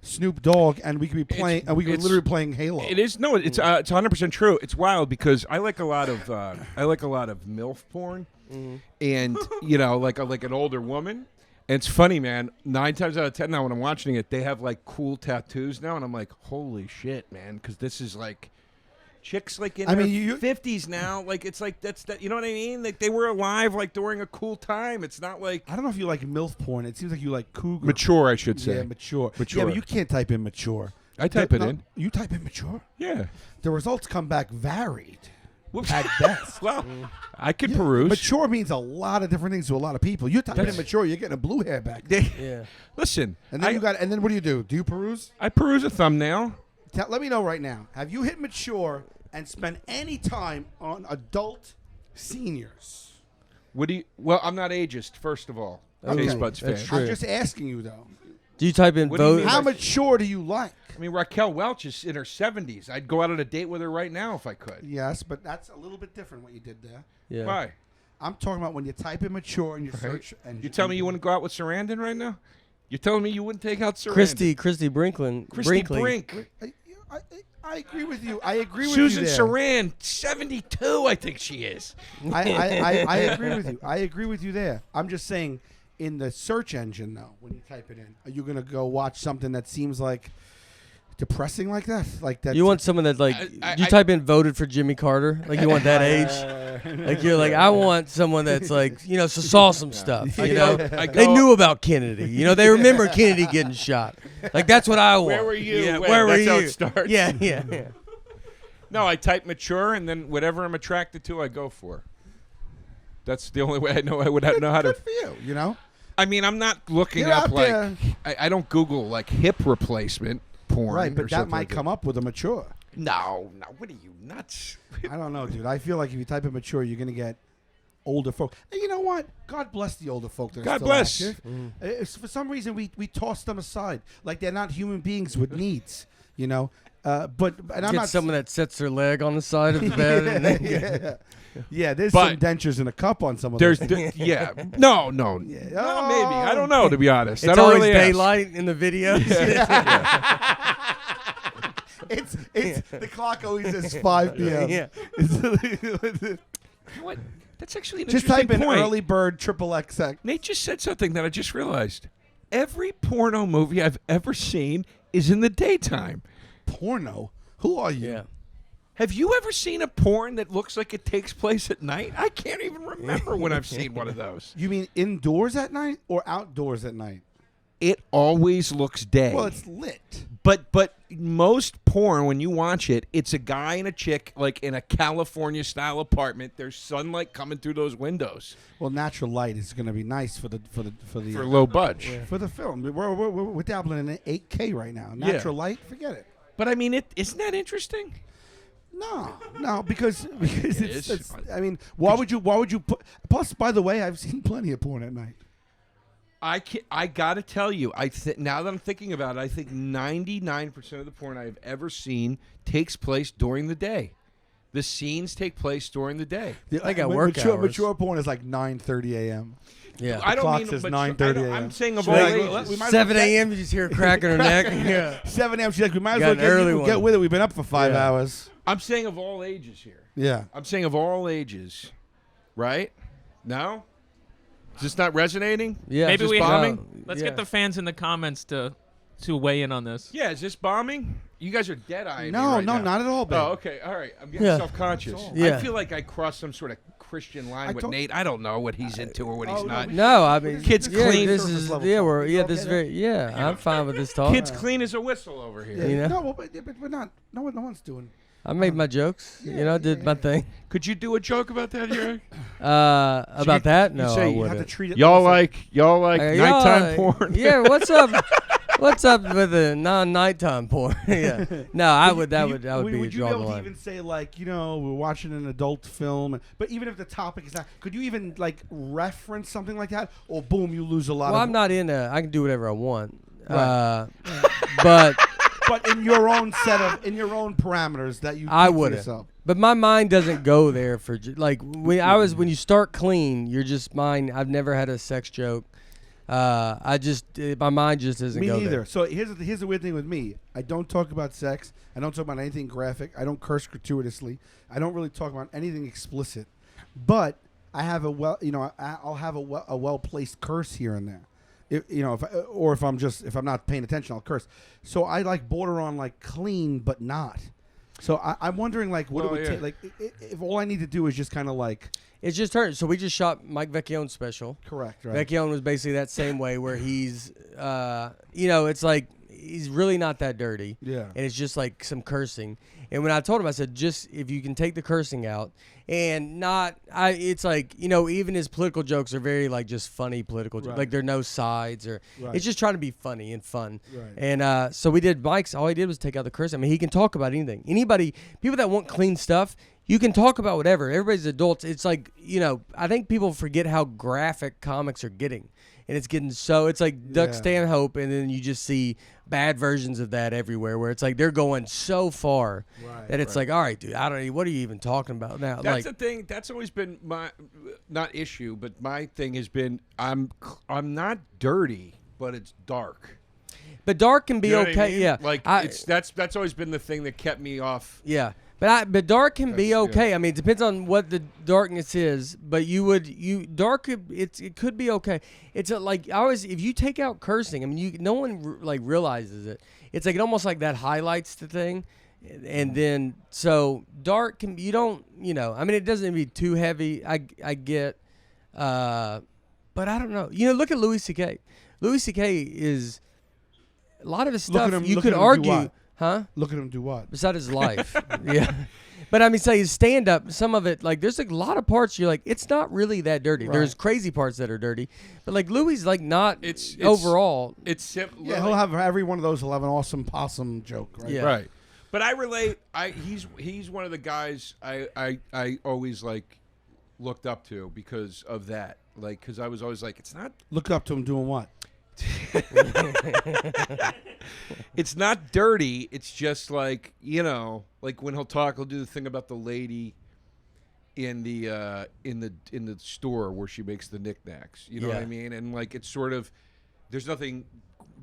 Snoop Dogg, and we could be playing, and we could literally playing Halo. It is it's 100% true. It's wild because I like a lot of MILF porn, and like an older woman. And it's funny, man. 9 times out of 10 now when I'm watching it, they have cool tattoos now, and I'm like, holy shit, man, because this is chicks like in their 50s now. Like it's like that's that. You know what I mean? Like they were alive like during a cool time. It's not like I don't know if you like MILF porn. It seems like you like cougar. Mature, I should say. Yeah, mature. Yeah, but you can't type in mature. I type it in. You type in mature? Yeah. The results come back varied. At best. Well, I could peruse. Mature means a lot of different things to a lot of people. You type in mature, you're getting a blue hair back. Yeah. Listen. And then and then what do? Do you peruse? I peruse a thumbnail. Let me know right now. Have you hit mature and spent any time on adult seniors? Well, I'm not ageist, first of all. Okay. Taste buds fan. I'm just asking you though. Do you type in vote? How mature do you like? I mean, Raquel Welch is in her 70s. I'd go out on a date with her right now if I could. Yes, but that's a little bit different what you did there. Yeah. Why? I'm talking about when you type in mature in your search engine. You tell me you wouldn't go out with Sarandon right now? You're telling me you wouldn't take out Sarandon? Christy Brinkley. Christy Brink. I agree with you. I agree with Susan you there. Sarandon, 72, I think she is. I agree with you. I agree with you there. I'm just saying, in the search engine, though, when you type it in, are you going to go watch something that seems like depressing like that? Like that? You want someone that you type in voted for Jimmy Carter? Like you want that age? Like you're like, I want someone that's like, saw some stuff. They knew about Kennedy. They remember Kennedy getting shot. Like that's what I want. Where were you? Yeah, where were that's you? How it starts. Yeah. No, I type mature, and then whatever I'm attracted to, I go for. That's the only way I know I would know how to. Good for you. I mean, I'm not looking up like I don't Google like hip replacement porn. Right, but that might like come up with a mature. No, what are you nuts? I don't know, dude. I feel like if you type in mature, you're gonna get older folk. And you know what? God bless the older folk that are still active. For some reason, we toss them aside like they're not human beings with needs. But I'm not someone that sets their leg on the side of the bed. Yeah, there's some dentures in a cup on some of those. No, maybe I don't know, to be honest. It's always daylight in the videos. It's the clock always says 5 p.m. Yeah. What? That's actually an just interesting type in point. early bird XXX. Nate just said something that I just realized. Every porno movie I've ever seen is in the daytime. Porno? Who are you? Yeah. Have you ever seen a porn that looks like it takes place at night? I can't even remember when I've seen one of those. You mean indoors at night or outdoors at night? It always looks day. Well, it's lit. But most porn, when you watch it, it's a guy and a chick like in a California style apartment. There's sunlight coming through those windows. Well, natural light is going to be nice for low budge. Yeah. For the film. We're dabbling in 8K right now. Natural light, forget it. But I mean, isn't that interesting? No, because it's I mean, why would you put? Plus, by the way, I've seen plenty of porn at night. I gotta tell you, now that I'm thinking about it, I think 99% of the porn I've ever seen takes place during the day. The scenes take place during the day. I got work hours. Mature porn is like 9:30 a.m. Yeah, the clock says 9:30 a.m. I'm saying of all ages. 7 a.m. You just hear her cracking her neck. Yeah. 7 a.m. She's like, we might as well get with it. We've been up for 5 hours. I'm saying of all ages here. Yeah. I'm saying of all ages, right? No? Is this not resonating? Yeah. Maybe we bombing? Let's get the fans in the comments to weigh in on this. Yeah, is this bombing? You guys are dead-eyed. No, now. not at all, babe. Oh, okay. All right. I'm getting self-conscious. Yeah. I feel like I crossed some sort of Christian line with Nate. I don't know what he's into or what he's not. No, I mean, Kids clean. This is I'm fine with this talk. Kids clean as a whistle over here. Yeah. No, but we're not. No one's doing. I made my jokes. I did my thing. Could you do a joke about that here? About that? No, I you have to wouldn't. treat it. Y'all like nighttime porn? Yeah. What's up? What's up with the non-nighttime porn? Yeah. No, I would. That would be a Would you be draw able the to line. even say we're watching an adult film, but even if the topic is not, could you even reference something like that, or boom, you lose a lot. Well, I'm not in I can do whatever I want. Right. But in your own in your own parameters that you I keep for wouldn't. yourself. But my mind doesn't go there for when you start clean, you're just mine. I've never had a sex joke. My mind just doesn't go there. Me neither. So here's the weird thing with me. I don't talk about sex. I don't talk about anything graphic. I don't curse gratuitously. I don't really talk about anything explicit. But I have I'll have a well placed curse here and there. If I'm not paying attention, I'll curse. So I border on clean, but not. So I'm wondering, like, what it would take. Like, if all I need to do is just kind of like. It's just her. So we just shot Mike Vecchione's special. Correct. Right. Vecchione was basically that same way, where he's, it's like he's really not that dirty. Yeah. And it's just like some cursing. And when I told him, I said, just if you can take the cursing out and it's like, even his political jokes are very like just funny political jokes. Like there are no sides or it's just trying to be funny and fun. Right. And so we did Mike's. All he did was take out the cursing. I mean, he can talk about anything. People that want clean stuff, you can talk about whatever. Everybody's adults. It's like, I think people forget how graphic comics are getting. And it's getting it's like Duck Stanhope, and then you just see bad versions of that everywhere, where it's like they're going so far that it's like, all right, dude, what are you even talking about now? That's the thing. That's always been my not issue, but my thing has been I'm not dirty, but it's dark. But dark can be okay, I mean? yeah. Like that's always been the thing that kept me off. Yeah. But dark can be okay. Yeah. I mean, it depends on what the darkness is. But it could be okay. It's like if you take out cursing, I mean, no one realizes it. It's like it almost like that highlights the thing, and then so dark can I mean, it doesn't be too heavy. I get, but I don't know. Look at Louis C.K. Louis C.K. is a lot of his stuff. You could argue. Huh? Look at him do what? Besides his life. Yeah. But I mean, say his stand-up, some of it, like, there's like a lot of parts you're like, it's not really that dirty. Right. There's crazy parts that are dirty. But, like, Louis, like, not overall. It's simple. Yeah, he'll have every one of those. He'll have an awesome possum joke, right? Yeah. Right. But I relate. He's one of the guys I always, like, looked up to because of that. Like, because I was always like, it's not. Look up to him doing what? It's not dirty. It's just like, like when he'll talk, he'll do the thing about the lady in the store where she makes the knickknacks. You know what I mean? And like it's sort of there's nothing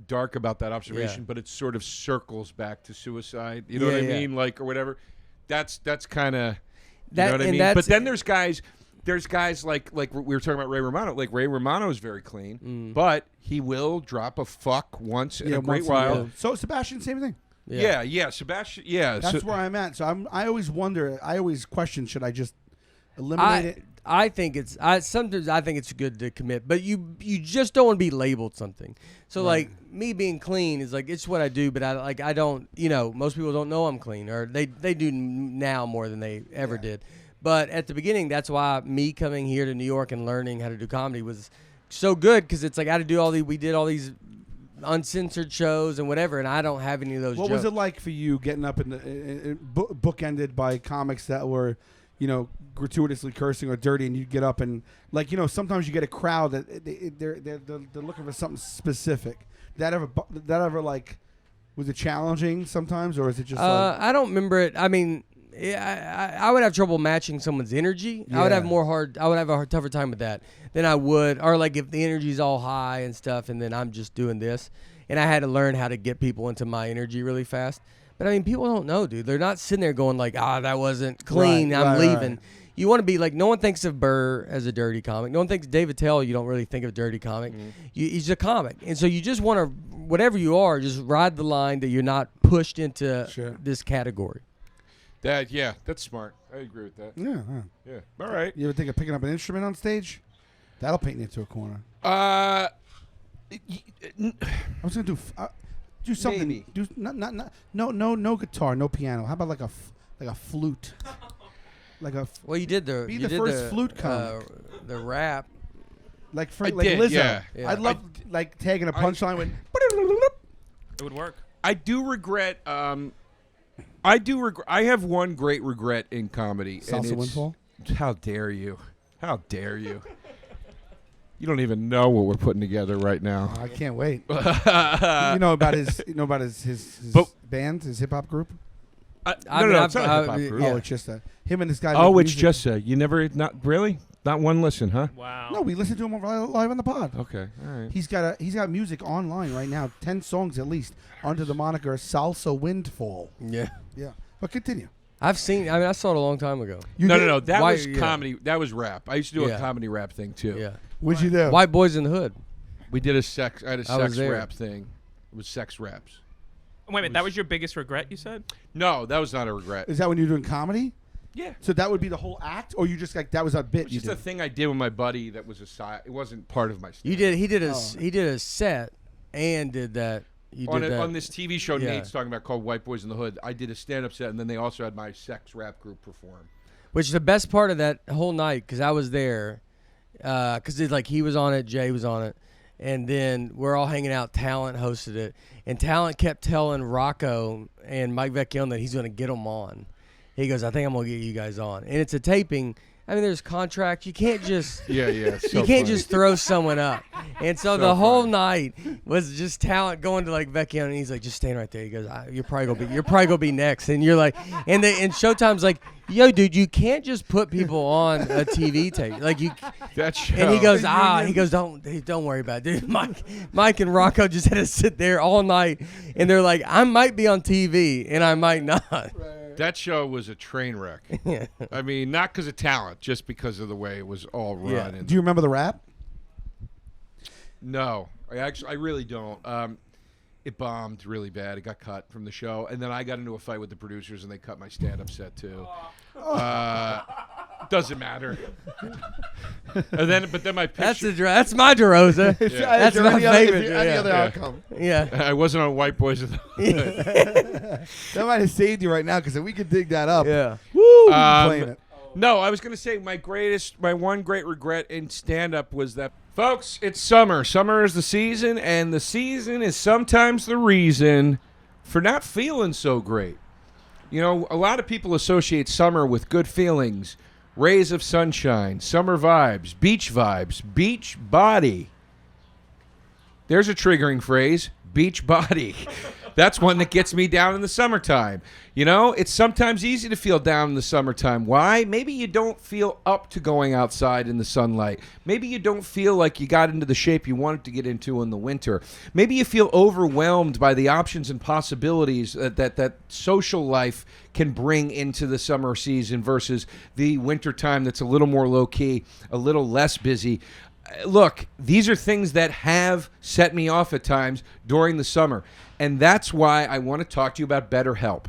dark about that observation, but it sort of circles back to suicide. You know what I mean? Like or whatever. That's kind of you know what I mean? But then there's guys like we were talking about Ray Romano. Like Ray Romano is very clean, but he will drop a fuck once in a great while. So Sebastian, same thing. Yeah, Sebastian. Yeah, that's where I'm at. So I always wonder. I always question: should I just eliminate it? I think sometimes I think it's good to commit, but you just don't want to be labeled something. So like me being clean is like it's what I do, but I don't. Most people don't know I'm clean, or they do now more than they ever did. But at the beginning, that's why me coming here to New York and learning how to do comedy was so good because it's like I had to do we did all these uncensored shows and whatever, and I don't have any of those What jokes. was it like for you getting up bookended by comics that were, gratuitously cursing or dirty, and you get up and like, sometimes you get a crowd that they're looking for something specific. That ever like, was it challenging sometimes, or is it just like? I don't remember it. I mean. Yeah, I would have trouble matching someone's energy. Yeah. I would have a tougher time with that than I would, or like if the energy's all high and stuff, and then I'm just doing this, and I had to learn how to get people into my energy really fast. But I mean, people don't know, dude. They're not sitting there going like, that wasn't clean. I'm leaving. Right. You want to be like, no one thinks of Burr as a dirty comic. No one thinks David Tell. You don't really think of dirty comic. Mm-hmm. He's a comic, and so you just want to, whatever you are, just ride the line that you're not pushed into this category. That's smart. I agree with that. Yeah. All right. You ever think of picking up an instrument on stage? That'll paint you into a corner. I was gonna do something. Maybe. Do no guitar, no piano. How about like a flute? Well, you did the first flute comic. The rap. Like Lizzo. Yeah. I'd love like tagging a punchline with. It would work. I do regret. I have one great regret in comedy. Salsa Windfall? How dare you? How dare you? You don't even know what we're putting together right now. I can't wait. You know about his band, his hip hop group? No, it's not a hip hop group. Oh, it's just him and this guy. Oh, it's just you never really. Not one listen, huh? Wow. No, we listened to him live on the pod. Okay, all right. He's got music online right now, 10 songs at least, under the moniker Salsa Windfall. Yeah. Yeah. But continue. I saw it a long time ago. No. That was comedy. That was rap. I used to do a comedy rap thing too. Yeah. What'd you do? White Boys in the Hood. We did I had a sex rap thing. It was sex raps. Wait a minute, that was your biggest regret, you said? No, that was not a regret. Is that when you're doing comedy? Yeah. So that would be the whole act, or you just like that was a bit? It's just a thing I did with my buddy that was a side. It wasn't part of my stand-up. He did a set and did that. On this TV show Yeah. Nate's talking about called White Boys in the Hood, I did a stand-up set, and then they also had my sex rap group perform. Which is the best part of that whole night, because I was there, because he was on it, Jay was on it, and then we're all hanging out. Talent hosted it, and Talent kept telling Rocco and Mike Vecchione that he's going to get them on. He goes, I think I'm going to get you guys on. And it's a taping. I mean, there's contracts. You can't just just throw someone up. And so the whole night was just Talent going to Vecchione, and he's like, just stand right there. He goes, you're probably gonna be next. And you're like, and Showtime's like, yo, dude, you can't just put people on a TV tape. That show. And he goes, don't worry about it, dude. Mike and Rocco just had to sit there all night, and they're like, I might be on TV, and I might not. Right. That show was a train wreck. Yeah. I mean, not because of Talent, just because of the way it was all run. Yeah. And do you remember the rap? No, I really don't. It bombed really bad. It got cut from the show, and then I got into a fight with the producers, and they cut my stand-up set too. Doesn't matter. But then my picture. That's my DeRosa. Yeah. That's my favorite. Any other outcome? Yeah. I wasn't on White Boys. That might have saved you right now, because if we could dig that up, Yeah. woo, we'd be playing it. No, I was going to say my one great regret in stand-up was that, folks, it's summer. Summer is the season, and the season is sometimes the reason for not feeling so great. You know, a lot of people associate summer with good feelings, rays of sunshine, summer vibes, beach body. There's a triggering phrase, beach body. That's one that gets me down in the summertime. You know, it's sometimes easy to feel down in the summertime. Why? Maybe you don't feel up to going outside in the sunlight. Maybe you don't feel like you got into the shape you wanted to get into in the winter. Maybe you feel overwhelmed by the options and possibilities that social life can bring into the summer season versus the winter time that's a little more low-key, a little less busy. Look, these are things that have set me off at times during the summer, and that's why I want to talk to you about BetterHelp.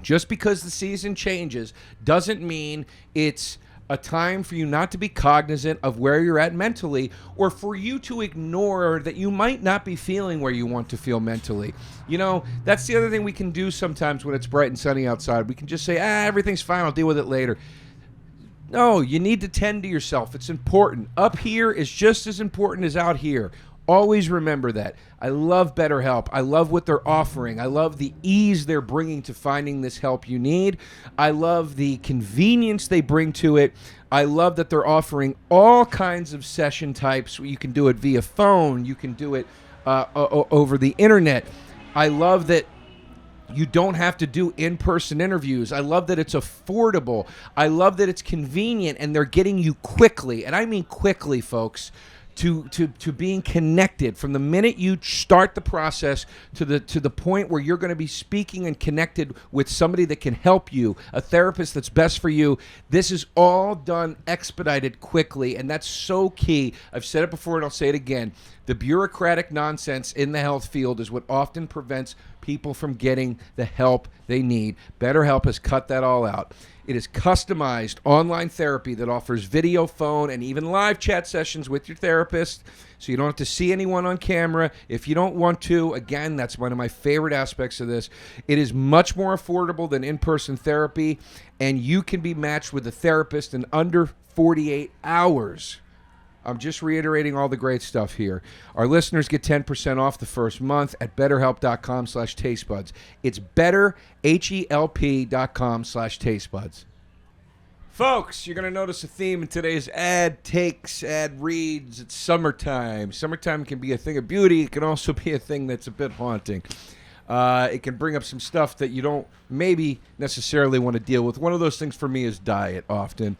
Just because the season changes doesn't mean it's a time for you not to be cognizant of where you're at mentally, or for you to ignore that you might not be feeling where you want to feel mentally. You know, that's the other thing we can do sometimes when it's bright and sunny outside. We can just say, everything's fine, I'll deal with it later. No, you need to tend to yourself. It's important. Up here is just as important as out here. Always remember that. I love BetterHelp. I love what they're offering. I love the ease they're bringing to finding this help you need. I love the convenience they bring to it. I love that they're offering all kinds of session types. You can do it via phone. You can do it over the internet. I love that you don't have to do in-person interviews. I love that it's affordable. I love that it's convenient, and they're getting you quickly, and I mean quickly, folks, to being connected from the minute you start the process to the point where you're going to be speaking and connected with somebody that can help you, a therapist that's best for you. This is all done expedited quickly, and that's so key. I've said it before and I'll say it again. The bureaucratic nonsense in the health field is what often prevents people from getting the help they need. BetterHelp has cut that all out. It is customized online therapy that offers video, phone, and even live chat sessions with your therapist, so you don't have to see anyone on camera if you don't want to. Again, that's one of my favorite aspects of this. It is much more affordable than in-person therapy, and you can be matched with a therapist in under 48 hours. I'm just reiterating all the great stuff here. Our listeners get 10% off the first month at betterhelp.com/tastebuds. It's betterhelp.com/tastebuds. Folks, you're going to notice a theme in today's ad takes, ad reads. It's summertime. Summertime can be a thing of beauty. It can also be a thing that's a bit haunting. It can bring up some stuff that you don't maybe necessarily want to deal with. One of those things for me is diet often.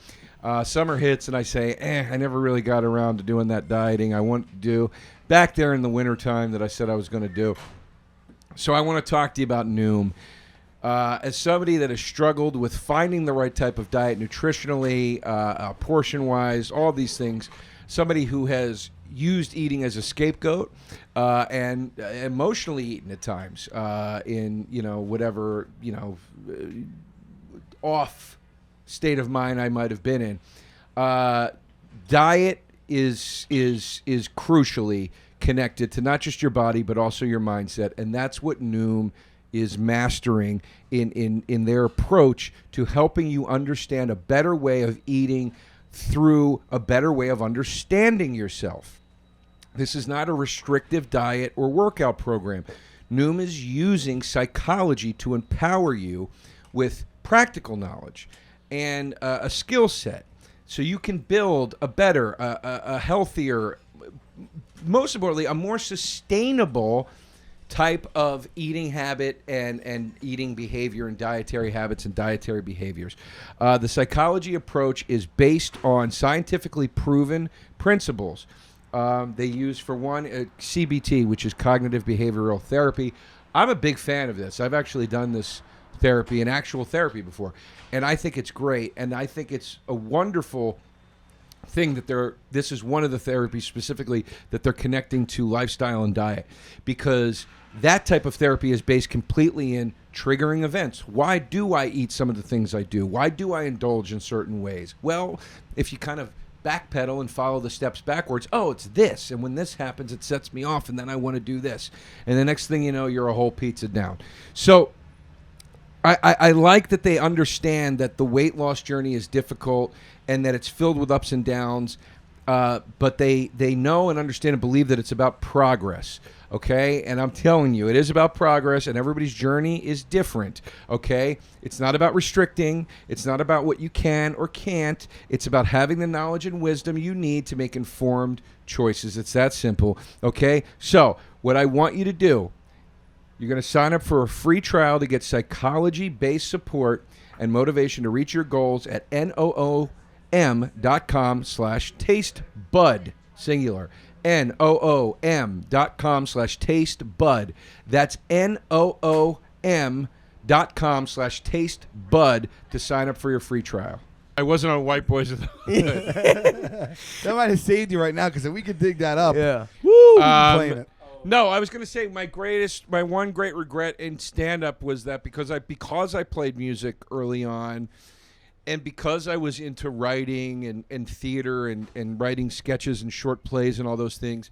Summer hits and I say, I never really got around to doing that dieting I want to do back there in the wintertime that I said I was going to do. So I want to talk to you about Noom. As somebody that has struggled with finding the right type of diet nutritionally, portion-wise, all these things, somebody who has used eating as a scapegoat and emotionally eaten at times in whatever off state of mind I might have been in. Diet is crucially connected to not just your body but also your mindset, and that's what Noom is mastering in their approach to helping you understand a better way of eating through a better way of understanding yourself. This is not a restrictive diet or workout program. Noom is using psychology to empower you with practical knowledge and a skill set so you can build a better, a healthier, most importantly, a more sustainable type of eating habit and eating behavior and dietary habits and dietary behaviors. The psychology approach is based on scientifically proven principles. They use, for one, CBT, which is cognitive behavioral therapy. I'm a big fan of this. I've actually done this therapy, an actual therapy before, and I think it's great, and I think it's a wonderful thing that this is one of the therapies specifically that they're connecting to lifestyle and diet, because that type of therapy is based completely in triggering events. Why do I eat some of the things I do? Why do I indulge in certain ways? Well, if you kind of backpedal and follow the steps backwards, it's this, and when this happens it sets me off, and then I want to do this, and the next thing you know you're a whole pizza down. So I like that they understand that the weight loss journey is difficult and that it's filled with ups and downs, but they know and understand and believe that it's about progress, okay? And I'm telling you, it is about progress, and everybody's journey is different, okay? It's not about restricting. It's not about what you can or can't. It's about having the knowledge and wisdom you need to make informed choices. It's that simple, okay? So what I want you to do, you're going to sign up for a free trial to get psychology-based support and motivation to reach your goals at noom.com/tastebud, singular. noom.com/tastebud. That's noom.com/tastebud to sign up for your free trial. I wasn't on White Boys. That might have saved you right now, because if we could dig that up, yeah, woo, playing it. No, I was going to say my one great regret in stand-up was that because I played music early on, and because I was into writing and theater and writing sketches and short plays and all those things,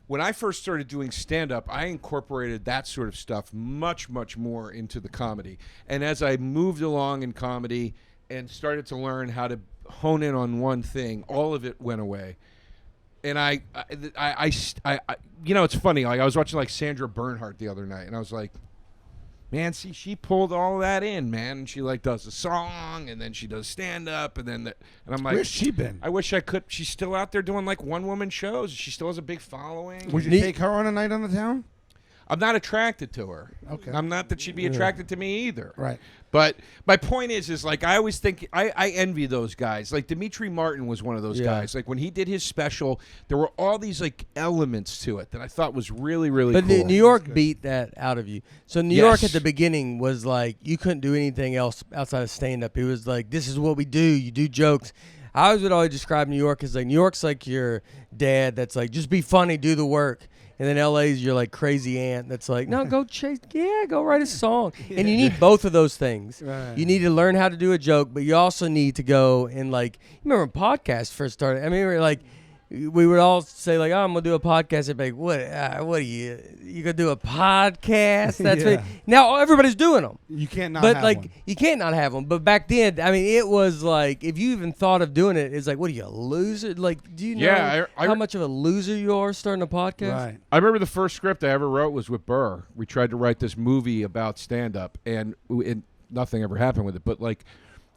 when I first started doing stand-up, I incorporated that sort of stuff much, much more into the comedy. And as I moved along in comedy and started to learn how to hone in on one thing, all of it went away. And I it's funny. Like, I was watching like Sandra Bernhardt the other night, and I was like, man, see, she pulled all that in, man. And she like does a song, and then she does stand up, and then and I'm like, where's she been? I wish I could. She's still out there doing like one woman shows. She still has a big following. Would you take her on a night on the town? I'm not attracted to her. Okay. I'm not that she'd be attracted to me either. Right. But my point is like, I always think I envy those guys. Like Dimitri Martin was one of those guys. Like when he did his special, there were all these like elements to it that I thought was really, really cool. But New York beat that out of you. So New York at the beginning was like, you couldn't do anything else outside of stand-up. It was like, this is what we do. You do jokes. I would always describe New York as like, New York's like your dad that's like, just be funny, do the work. And then LA's your like crazy aunt that's like, no, go go write a song. And you need both of those things. Right. You need to learn how to do a joke, but you also need to go and like, you remember when podcasts first started? I mean, we would all say like, oh, I'm gonna do a podcast. I'd be like, what are you gonna do a podcast? That's what now everybody's doing them. You can't not but have like one. You can't not have them. But back then, I mean, it was like, if you even thought of doing it, it's like, what are you, a loser? Like, do you know how much of a loser you are starting a podcast? Right. I remember the first script I ever wrote was with Burr. We tried to write this movie about stand-up, and nothing ever happened with it. But like,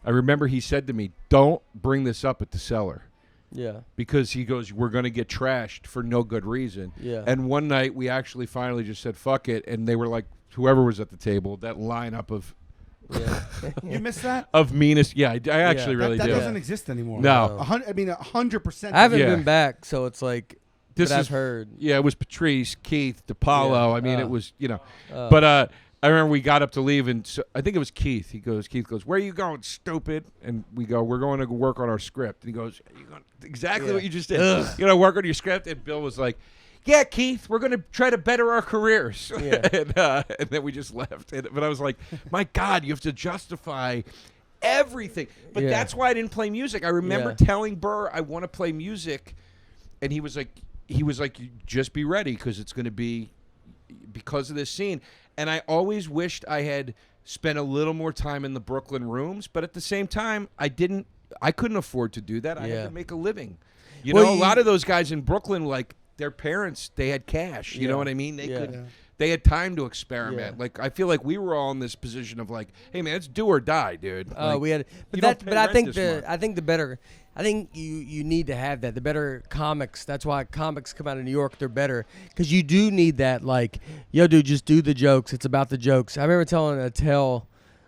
I remember he said to me, "Don't bring this up at the cellar." Yeah. Because he goes, we're going to get trashed for no good reason. Yeah. And one night we actually finally just said, fuck it. And they were like, whoever was at the table, that lineup of... Yeah. You missed that? Of meanest. Yeah, I actually really do. That doesn't exist anymore. No. 100%. I haven't been back, so it's like... I've heard. Yeah, it was Patrice, Keith, DePaulo. I mean, it was, but I remember we got up to leave, and I think it was Keith. Keith goes, "Where are you going, stupid?" And we go, "We're going to work on our script." And he goes, "Are you going exactly what you just did? You know, work on your script." And Bill was like, "Yeah, Keith, we're going to try to better our careers." Yeah. and then we just left. But I was like, "My God, you have to justify everything." But that's why I didn't play music. I remember telling Burr I want to play music, and he was like, "Just be ready because it's going to be because of this scene." And I always wished I had spent a little more time in the Brooklyn rooms, but at the same time, I couldn't afford to do that. I had to make a living. You know, a lot of those guys in Brooklyn, like their parents, they had cash. You know what I mean? They had time to experiment. Like I feel like we were all in this position of like, hey man, it's do or die, dude. We had, but I think the better. I think you need to have that. The better comics. That's why comics come out of New York. They're better because you do need that. Like, yo, dude, just do the jokes. It's about the jokes. I remember telling a tale.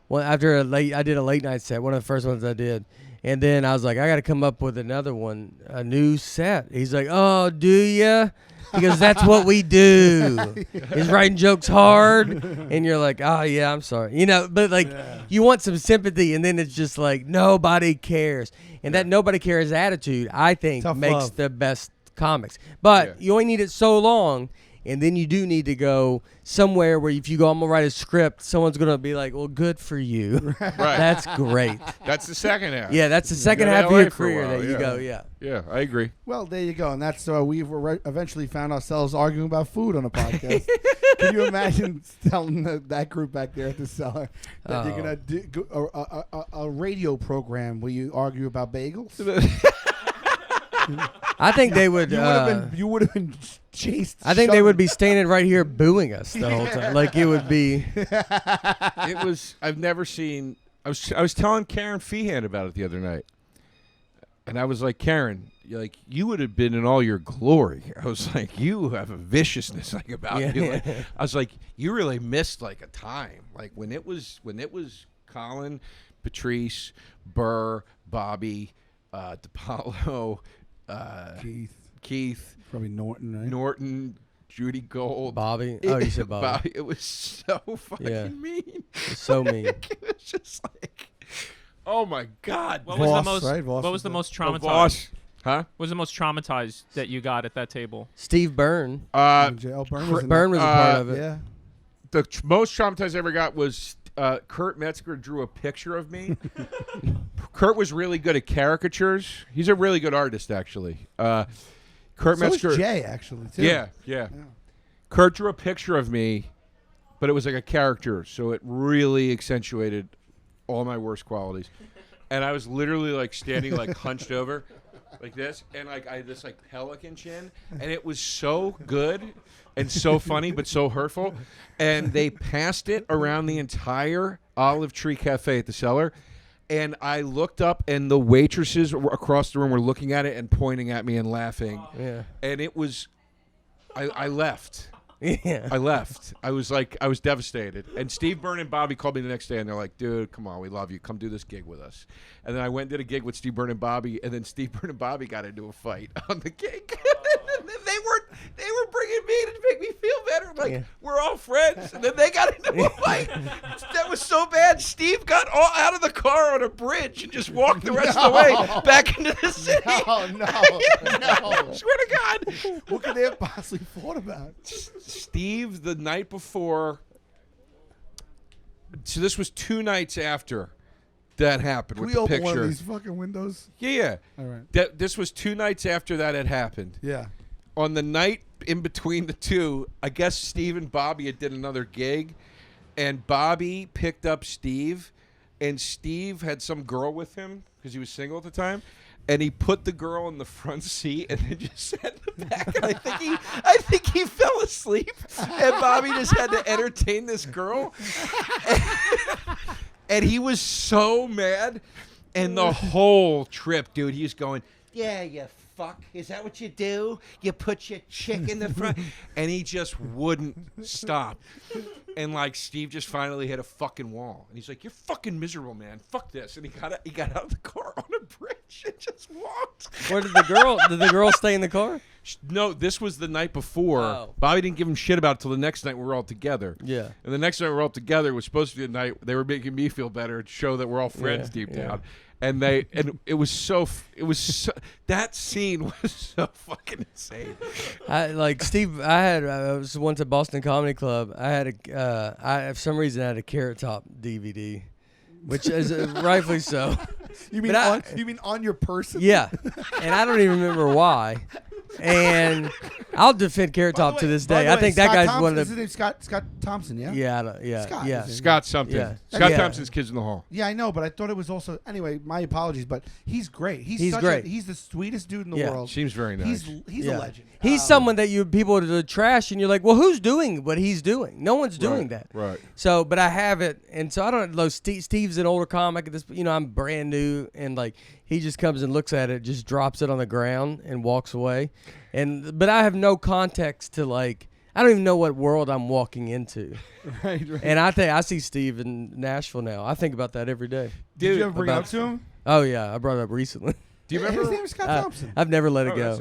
Well, after I did a late night set. One of the first ones I did, and then I was like, I got to come up with another one, a new set. He's like, oh, do ya? Because that's what we do. Is writing jokes hard, and you're like, oh yeah, I'm sorry, you know. But like, you want some sympathy, and then it's just like nobody cares, and that nobody cares attitude, I think, makes the best comics. But you only need it so long, and then you do need to go somewhere where if you go, I'm gonna write a script, someone's gonna be like, well, good for you. Right. That's great. That's the second half. Yeah, that's the second half of your career that you go. Yeah, I agree. Well, there you go, and that's we eventually found ourselves arguing about food on a podcast. Can you imagine telling that group back there at the cellar that you're gonna do a radio program where you argue about bagels? I think they would. You would have been chased. I think they would be standing right here booing us the whole time. Like it would be. It was. I've never seen. I was telling Karen Feehan about it the other night, and I was like, Karen, you would have been in all your glory. I was like, you have a viciousness about you. Like, I was like, you really missed like a time, like when it was Colin, Patrice, Burr, Bobby, DePaulo. Keith, probably Norton, right? Norton, Judy Gold, Bobby. Oh, you said Bobby. It was so fucking mean. So mean. It was just like, oh my God. What was the most traumatized? Voss. Huh? What was the most traumatized that you got at that table? Steve Byrne. Byrne was a part of it. Yeah. The most traumatized I ever got was Kurt Metzger drew a picture of me. Kurt was really good at caricatures. He's a really good artist, actually. Kurt Metzger. Was Jay, actually, too. Yeah. Kurt drew a picture of me, but it was like a character, so it really accentuated all my worst qualities. And I was literally like standing like hunched over like this, and like I had this like pelican chin, and it was so good and so funny but so hurtful. And they passed it around the entire Olive Tree Cafe at the Cellar. And I looked up, and the waitresses across the room were looking at it and pointing at me and laughing. Yeah. And it was, I left. Yeah. I left. I was devastated. And Steve Byrne and Bobby called me the next day, and they're like, dude, come on, we love you. Come do this gig with us. And then I went and did a gig with Steve Byrne and Bobby, and then Steve Byrne and Bobby got into a fight on the gig. They were bringing me to make me feel better. Like, we're all friends. And then they got into a fight. That was so bad. Steve got all out of the car on a bridge and just walked the rest of the way back into the city. No. Swear to God. What could they have possibly fought about? Steve, the night before. So this was 2 nights after that happened. Can with we the open picture. one of these fucking windows? Yeah. All right. This was 2 nights after that had happened. Yeah. On the night in between the two, I guess Steve and Bobby had did another gig, and Bobby picked up Steve, and Steve had some girl with him because he was single at the time, and he put the girl in the front seat and then just sat in the back. And I think he fell asleep, and Bobby just had to entertain this girl, and he was so mad, and the whole trip, dude, he's going, yeah, you fuck, is that what you do? You put your chick in the front? And he just wouldn't stop. And like Steve just finally hit a fucking wall. And he's like, you're fucking miserable, man. Fuck this. And he got out of the car on a bridge and just walked. Where did the girl stay in the car? No, this was the night before. Oh. Bobby didn't give him shit about it till the next night we were all together. Yeah. And the next night we were all together was supposed to be the night they were making me feel better to show that we're all friends deep down. And it was so that scene was so fucking insane. Steve. I was once at Boston Comedy Club. I had for some reason I had a Carrot Top DVD, which is rightfully so. You mean on your person? Yeah, and I don't even remember why. And I'll defend Carrot Top to this day. I think that guy's one of the. Is his name Scott Thompson? Yeah. Yeah. Scott something. Yeah. Scott Thompson's Kids in the Hall. Yeah, I know, but I thought it was also. Anyway, my apologies, but he's great. He's great. He's the sweetest dude in the world. Seems very nice. He's a legend. He's someone that people to trash, and you're like, well, who's doing what he's doing? No one's doing that. Right. So, but I have it, and so I don't know. Steve's an older comic at this. I'm brand new, and like he just comes and looks at it, just drops it on the ground, and walks away. But I have no context to like. I don't even know what world I'm walking into. Right. And I see Steve in Nashville now. I think about that every day. Did you ever bring it up to him? Oh yeah, I brought it up recently. Do you remember? His name is Scott Thompson. I've never let it go.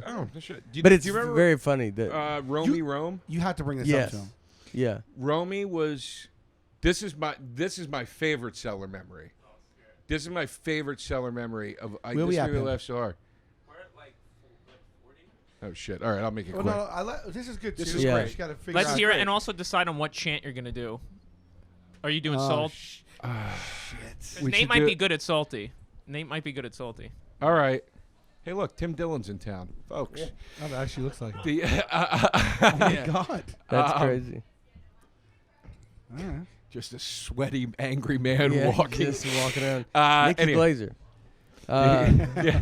But it's very funny that Rome. You have to bring this up to him. Yeah. Romy was. This is my favorite Cellar memory. This is my favorite Cellar memory of. Where we at, we laughed so hard. Oh shit! All right, I'll make it quick. No, this is good too. This is great. You gotta figure Let's out. hear it and also decide on what chant you're gonna do. Are you doing salt? Shit. Nate might be good at salty. All right. Hey, look, Tim Dillon's in town, folks. Yeah. Oh, that actually looks like it. Oh my God. That's crazy. All right. Just a sweaty, angry man walking. Just walking around. Nikki anyway. Glazer. Yeah.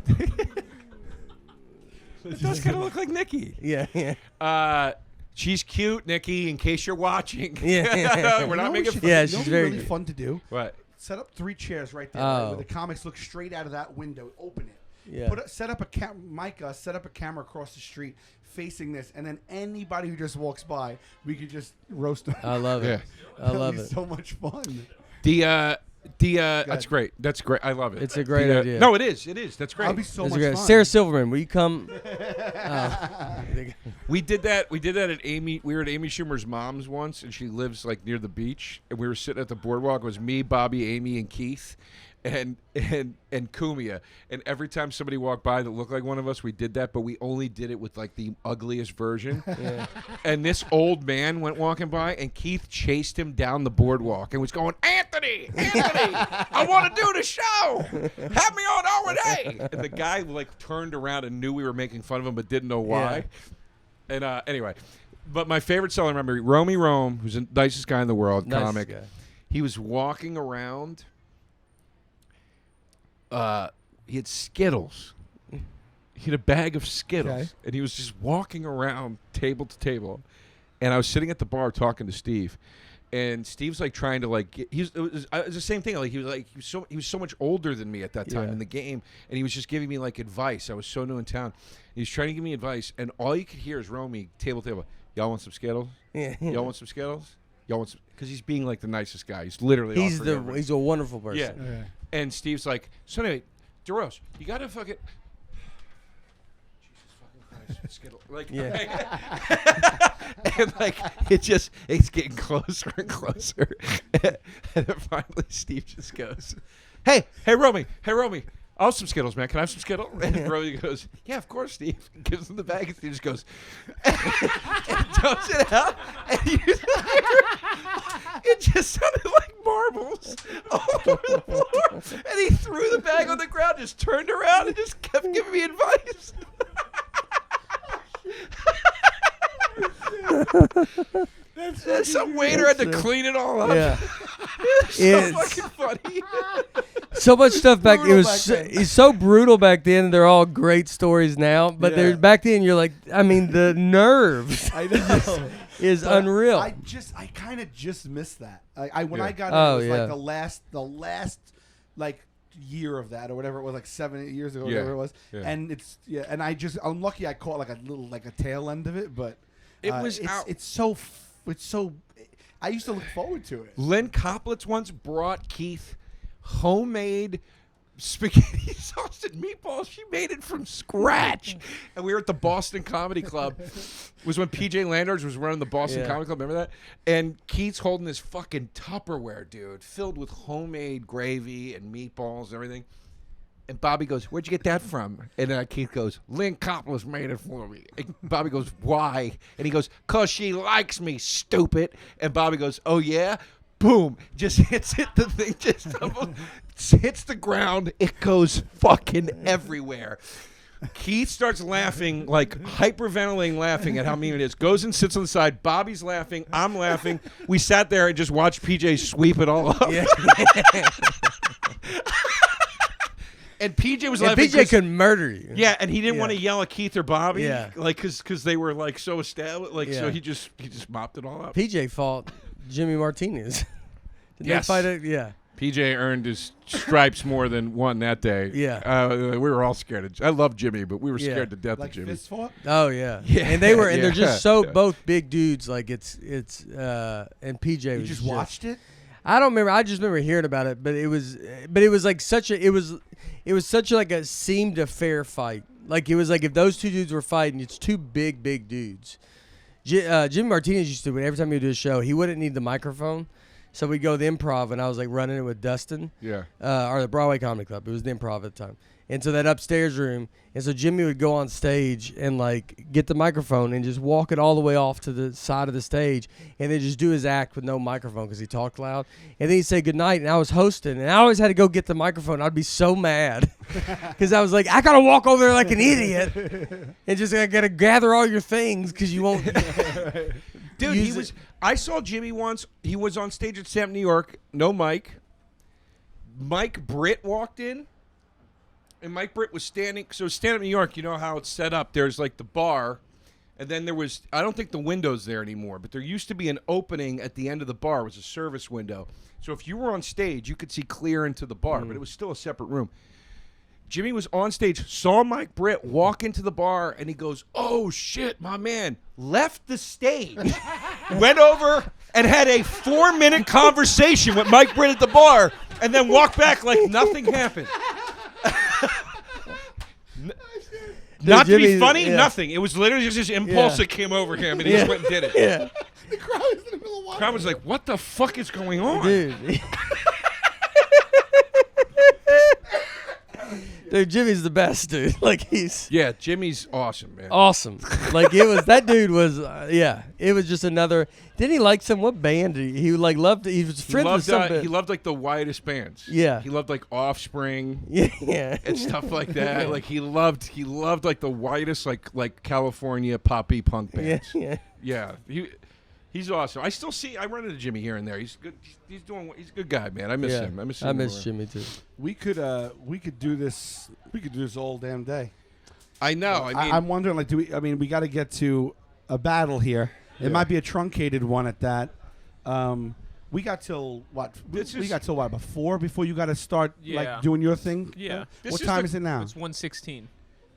It does kind of look like Nikki. Yeah. She's cute, Nikki, in case you're watching. Yeah. We're not making fun. Yeah, she's she's very really fun to do. What? Set up 3 chairs right there, right, where the comics look straight out of that window. Open it. Yeah. Set up a set up a camera across the street facing this, and then anybody who just walks by, we could just roast them. I love it. I love it. So much fun. That's great. That's great. I love it. It's a great idea. No, it is. That's great. That'll be so much fun. Sarah Silverman, will you come? We did that at Amy. We were at Amy Schumer's mom's once, and she lives like near the beach. And we were sitting at the boardwalk. It was me, Bobby, Amy, and Keith, and Kumia. And every time somebody walked by that looked like one of us, we did that. But we only did it with like the ugliest version. Yeah. And this old man went walking by, and Keith chased him down the boardwalk and was going, Anthony, I want to do the show. Have me on O&A. And the guy like turned around and knew we were making fun of him, but didn't know why. Yeah. And anyway, but my favorite Cellar memory, Romy Rome, who's the nicest guy in the world, comic. Guy. He was walking around. He had Skittles. He had a bag of Skittles, and he was just walking around table to table. And I was sitting at the bar talking to Steve, and Steve's like trying to like get, it was the same thing. Like he was so much older than me at that time in the game, and he was just giving me like advice. I was so new in town. He was trying to give me advice, and all you could hear is Romy table. Y'all want some Skittles? Yeah. Y'all want some Skittles? Y'all want some? Because he's being like the nicest guy. He's literally he's a wonderful person. Yeah. Okay. And Steve's like, so anyway, DeRosa, you gotta fucking Jesus fucking Christ, Skittle. Like, and like it's getting closer and closer. And then finally Steve just goes, Hey Romy, I'll have some Skittles, man. Can I have some Skittles? And Romy goes, yeah, of course, Steve. He gives him the bag, and Steve just goes, and dumps it out. And it just sounded like marbles all over the floor. And he threw the bag on the ground, just turned around, and just kept giving me advice. Some waiter had to clean it all up. Yeah. It's so fucking funny. So much stuff back. It's so brutal back then. They're all great stories now, but they're back then. You're like, I mean, the nerves. I know. is unreal. I kind of just missed that. When I got it, it was like the last like year of that or whatever it was, like 7-8 years ago, whatever it was. Yeah. And and I'm lucky I caught like a little like a tail end of it, but it was it's so I used to look forward to it. Len Koplitz once brought Keith homemade spaghetti sauce and meatballs. She made it from scratch. And we were at the Boston Comedy Club. It was when PJ Landers was running the Boston Comedy Club. Remember that? And Keith's holding this fucking Tupperware, dude, filled with homemade gravy and meatballs and everything. And Bobby goes, "Where'd you get that from?" And Keith goes, "Lynn Coppola's made it for me." And Bobby goes, "Why?" And he goes, "'Cause she likes me, stupid." And Bobby goes, "Oh, yeah?" Boom. Just hit the thing. Just hits the ground. It goes fucking everywhere. Keith starts laughing, like hyperventilating, laughing at how mean it is. Goes and sits on the side. Bobby's laughing. I'm laughing. We sat there and just watched PJ sweep it all up. Yeah. And PJ was laughing. PJ could murder you. Yeah, and he didn't want to yell at Keith or Bobby. Yeah. Like, because they were, like, so established. Like, so he just mopped it all up. PJ fought Jimmy Martinez. Did yes. they fight it? Yeah. PJ earned his stripes more than one that day. Yeah. We were all scared. I love Jimmy, but we were scared to death of Jimmy. Fist fought? Oh, yeah. Yeah. And they were, and they're just so both big dudes. Like, and PJ You was just watched it? I don't remember. I just remember hearing about it, but it was like such a, it was such like a seemed a fair fight. Like it was like if those two dudes were fighting, it's two big dudes. Jimmy Martinez used to, every time he would do a show, he wouldn't need the microphone. So we'd go to the Improv, and I was like running it with Dustin. Yeah. Or the Broadway Comedy Club. It was the Improv at the time. And so that upstairs room, and so Jimmy would go on stage and like get the microphone and just walk it all the way off to the side of the stage, and then just do his act with no microphone because he talked loud. And then he'd say goodnight, and I was hosting, and I always had to go get the microphone. I'd be so mad because I was like, I gotta walk over there like an idiot and just I gotta gather all your things because you won't. Dude, I saw Jimmy once. He was on stage at Stamp New York. No mic. Mike Britt walked in. And Mike Britt was standing. So Stand Up New York, you know how it's set up. There's like the bar. And then there was, I don't think the window's there anymore. But there used to be an opening at the end of the bar. It was a service window. So if you were on stage, you could see clear into the bar. But it was still a separate room. Jimmy was on stage, saw Mike Britt walk into the bar, and he goes, "Oh, shit, my man." Left the stage, went over and had a 4-minute conversation with Mike Britt at the bar, and then walked back like nothing happened. Not to be funny, nothing. It was literally just this impulse that came over him, and he just went and did it. Yeah. The crowd was in the middle of water. The crowd was like, "What the fuck is going on?" Dude. Dude, Jimmy's the best, dude. Like he's Jimmy's awesome, man. awesome. Like it was that dude was it was just another. Didn't he like what band he like loved? He was friends with some. He loved like the widest bands. Yeah, he loved like Offspring. Yeah, and stuff like that. Like he loved like the widest like California poppy punk bands. Yeah. He's awesome. I run into Jimmy here and there. He's good. He's a good guy, man. I miss him. I miss Jimmy too. We could do this. We could do this all damn day. I know. I'm wondering, like, we got to get to a battle here. It might be a truncated one at that. We got till what? We got till what? About 4 before you got to start like doing your thing. Yeah. What time is it now? It's 1:16.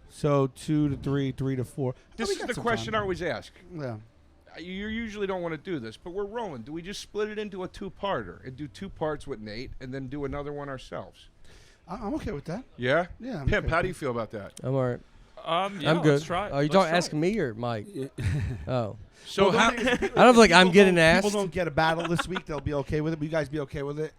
So 2 to 3, 3 to 4. This is the question I always ask. Yeah. You usually don't want to do this, but we're rolling. Do we just split it into a 2-parter and do 2 parts with Nate and then do another one ourselves? I'm okay with that. Yeah? Yeah. Pimp, how do you feel about that? I'm all right. Yeah, I'm good. Let's try it. Are you talking asking me or Mike? Oh. So well, how? I don't like I'm getting asked. People don't get a battle this week. They'll be okay with it. Will you guys be okay with it?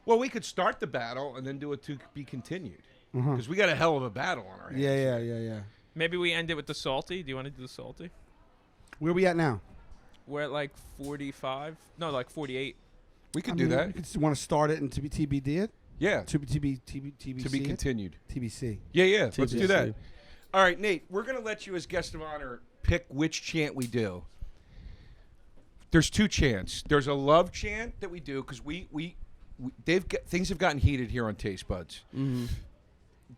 Well, we could start the battle and then do it to be continued. Because we got a hell of a battle on our hands. Yeah. Maybe we end it with the salty. Do you want to do the salty? Where are we at now? We're at like 45. No, like 48. We could do that. You want to start it and to be TBD it? Yeah. TBC. To be continued. TBC. Yeah. Let's TBC. do that. All right, Nate, we're going to let you as guest of honor pick which chant we do. There's 2 chants. There's a love chant that we do because things have gotten heated here on Taste Buds. Mm-hmm.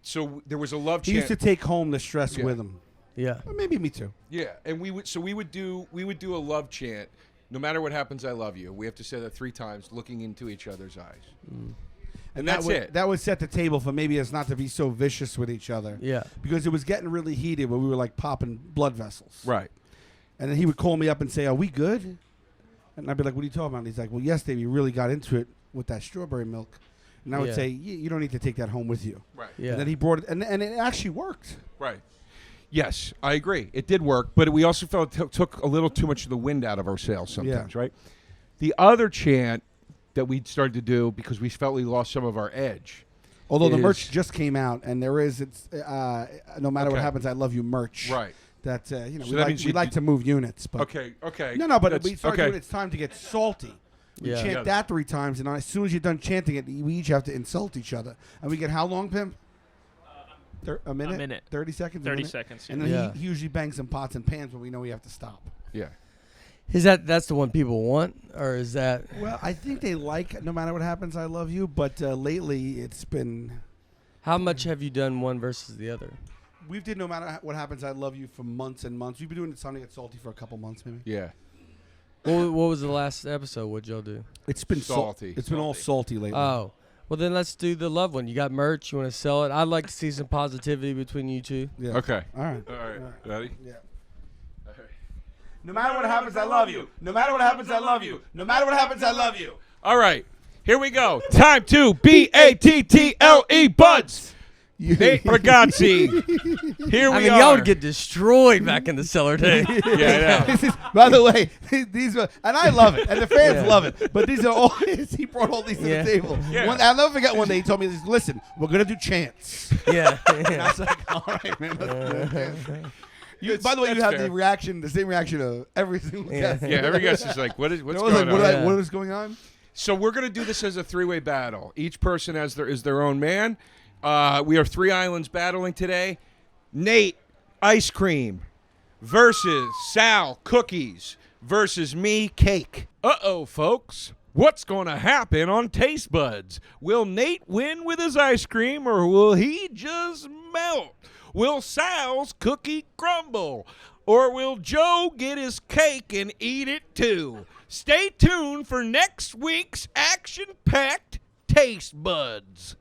So there was a love chant. He used to take home the stress with him. Yeah. Or maybe me too. Yeah, and we would do a love chant. No matter what happens, I love you. We have to say that 3 times, looking into each other's eyes. And that's it. That would set the table for maybe us not to be so vicious with each other. Yeah. Because it was getting really heated where we were like popping blood vessels. Right. And then he would call me up and say, "Are we good?" And I'd be like, "What are you talking about?" And he's like, "Well, yesterday we really got into it with that strawberry milk." And I would say, you don't need to take that home with you. Right. Yeah. And then he brought it, and it actually worked. Right. Yes, I agree. It did work, but we also felt it took a little too much of the wind out of our sails sometimes, right? The other chant that we started to do, because we felt we lost some of our edge. Although the merch just came out, and no matter what happens, I love you merch. Right. That So we like to move units, but Okay. no, but we started doing it's time to get salty. We Yeah. chant that 3 times, and as soon as you're done chanting it, we each have to insult each other. And we get how long, Pimp? A minute? A minute. 30 seconds? 30 seconds. And then he usually bangs some pots and pans when we know we have to stop. Yeah. Is that's the one people want, or is that? Well, I think they like no matter what happens, I love you. But lately, it's been. How much have you done one versus the other? We've did no matter what happens, I love you for months and months. We've been doing it time to get salty for a couple months, maybe. Yeah. What was the last episode? What'd y'all do? It's been salty. It's been all salty lately. Oh. Well, then let's do the love one. You got merch. You want to sell it? I'd like to see some positivity between you two. Yeah. Okay. All right. All right. Ready? Yeah. No matter what happens, I love you. No matter what happens, I love you. No matter what happens, I love you. All right. Here we go. Time to BATTLE buds. Nate Bargatze. Here we are. y'all would get destroyed back in the cellar day. Yeah, I know. By the way, these are, and I love it, and the fans love it. But these are all he brought all these to the table. Yeah. I'll never forget one day he told me, "Listen, we're gonna do chants." Yeah. And I was like, "All right, man." By the way, you have the same reaction of every single guest. Yeah, every guest is like, what's going on? What is going on? So we're going to do this as a 3-way battle. Each person is their own man. We are 3 islands battling today. Nate, ice cream, versus Sal, cookies, versus me, cake. Uh-oh, folks. What's going to happen on Taste Buds? Will Nate win with his ice cream, or will he just melt? Will Sal's cookie crumble? Or will Joe get his cake and eat it too? Stay tuned for next week's action-packed Taste Buds.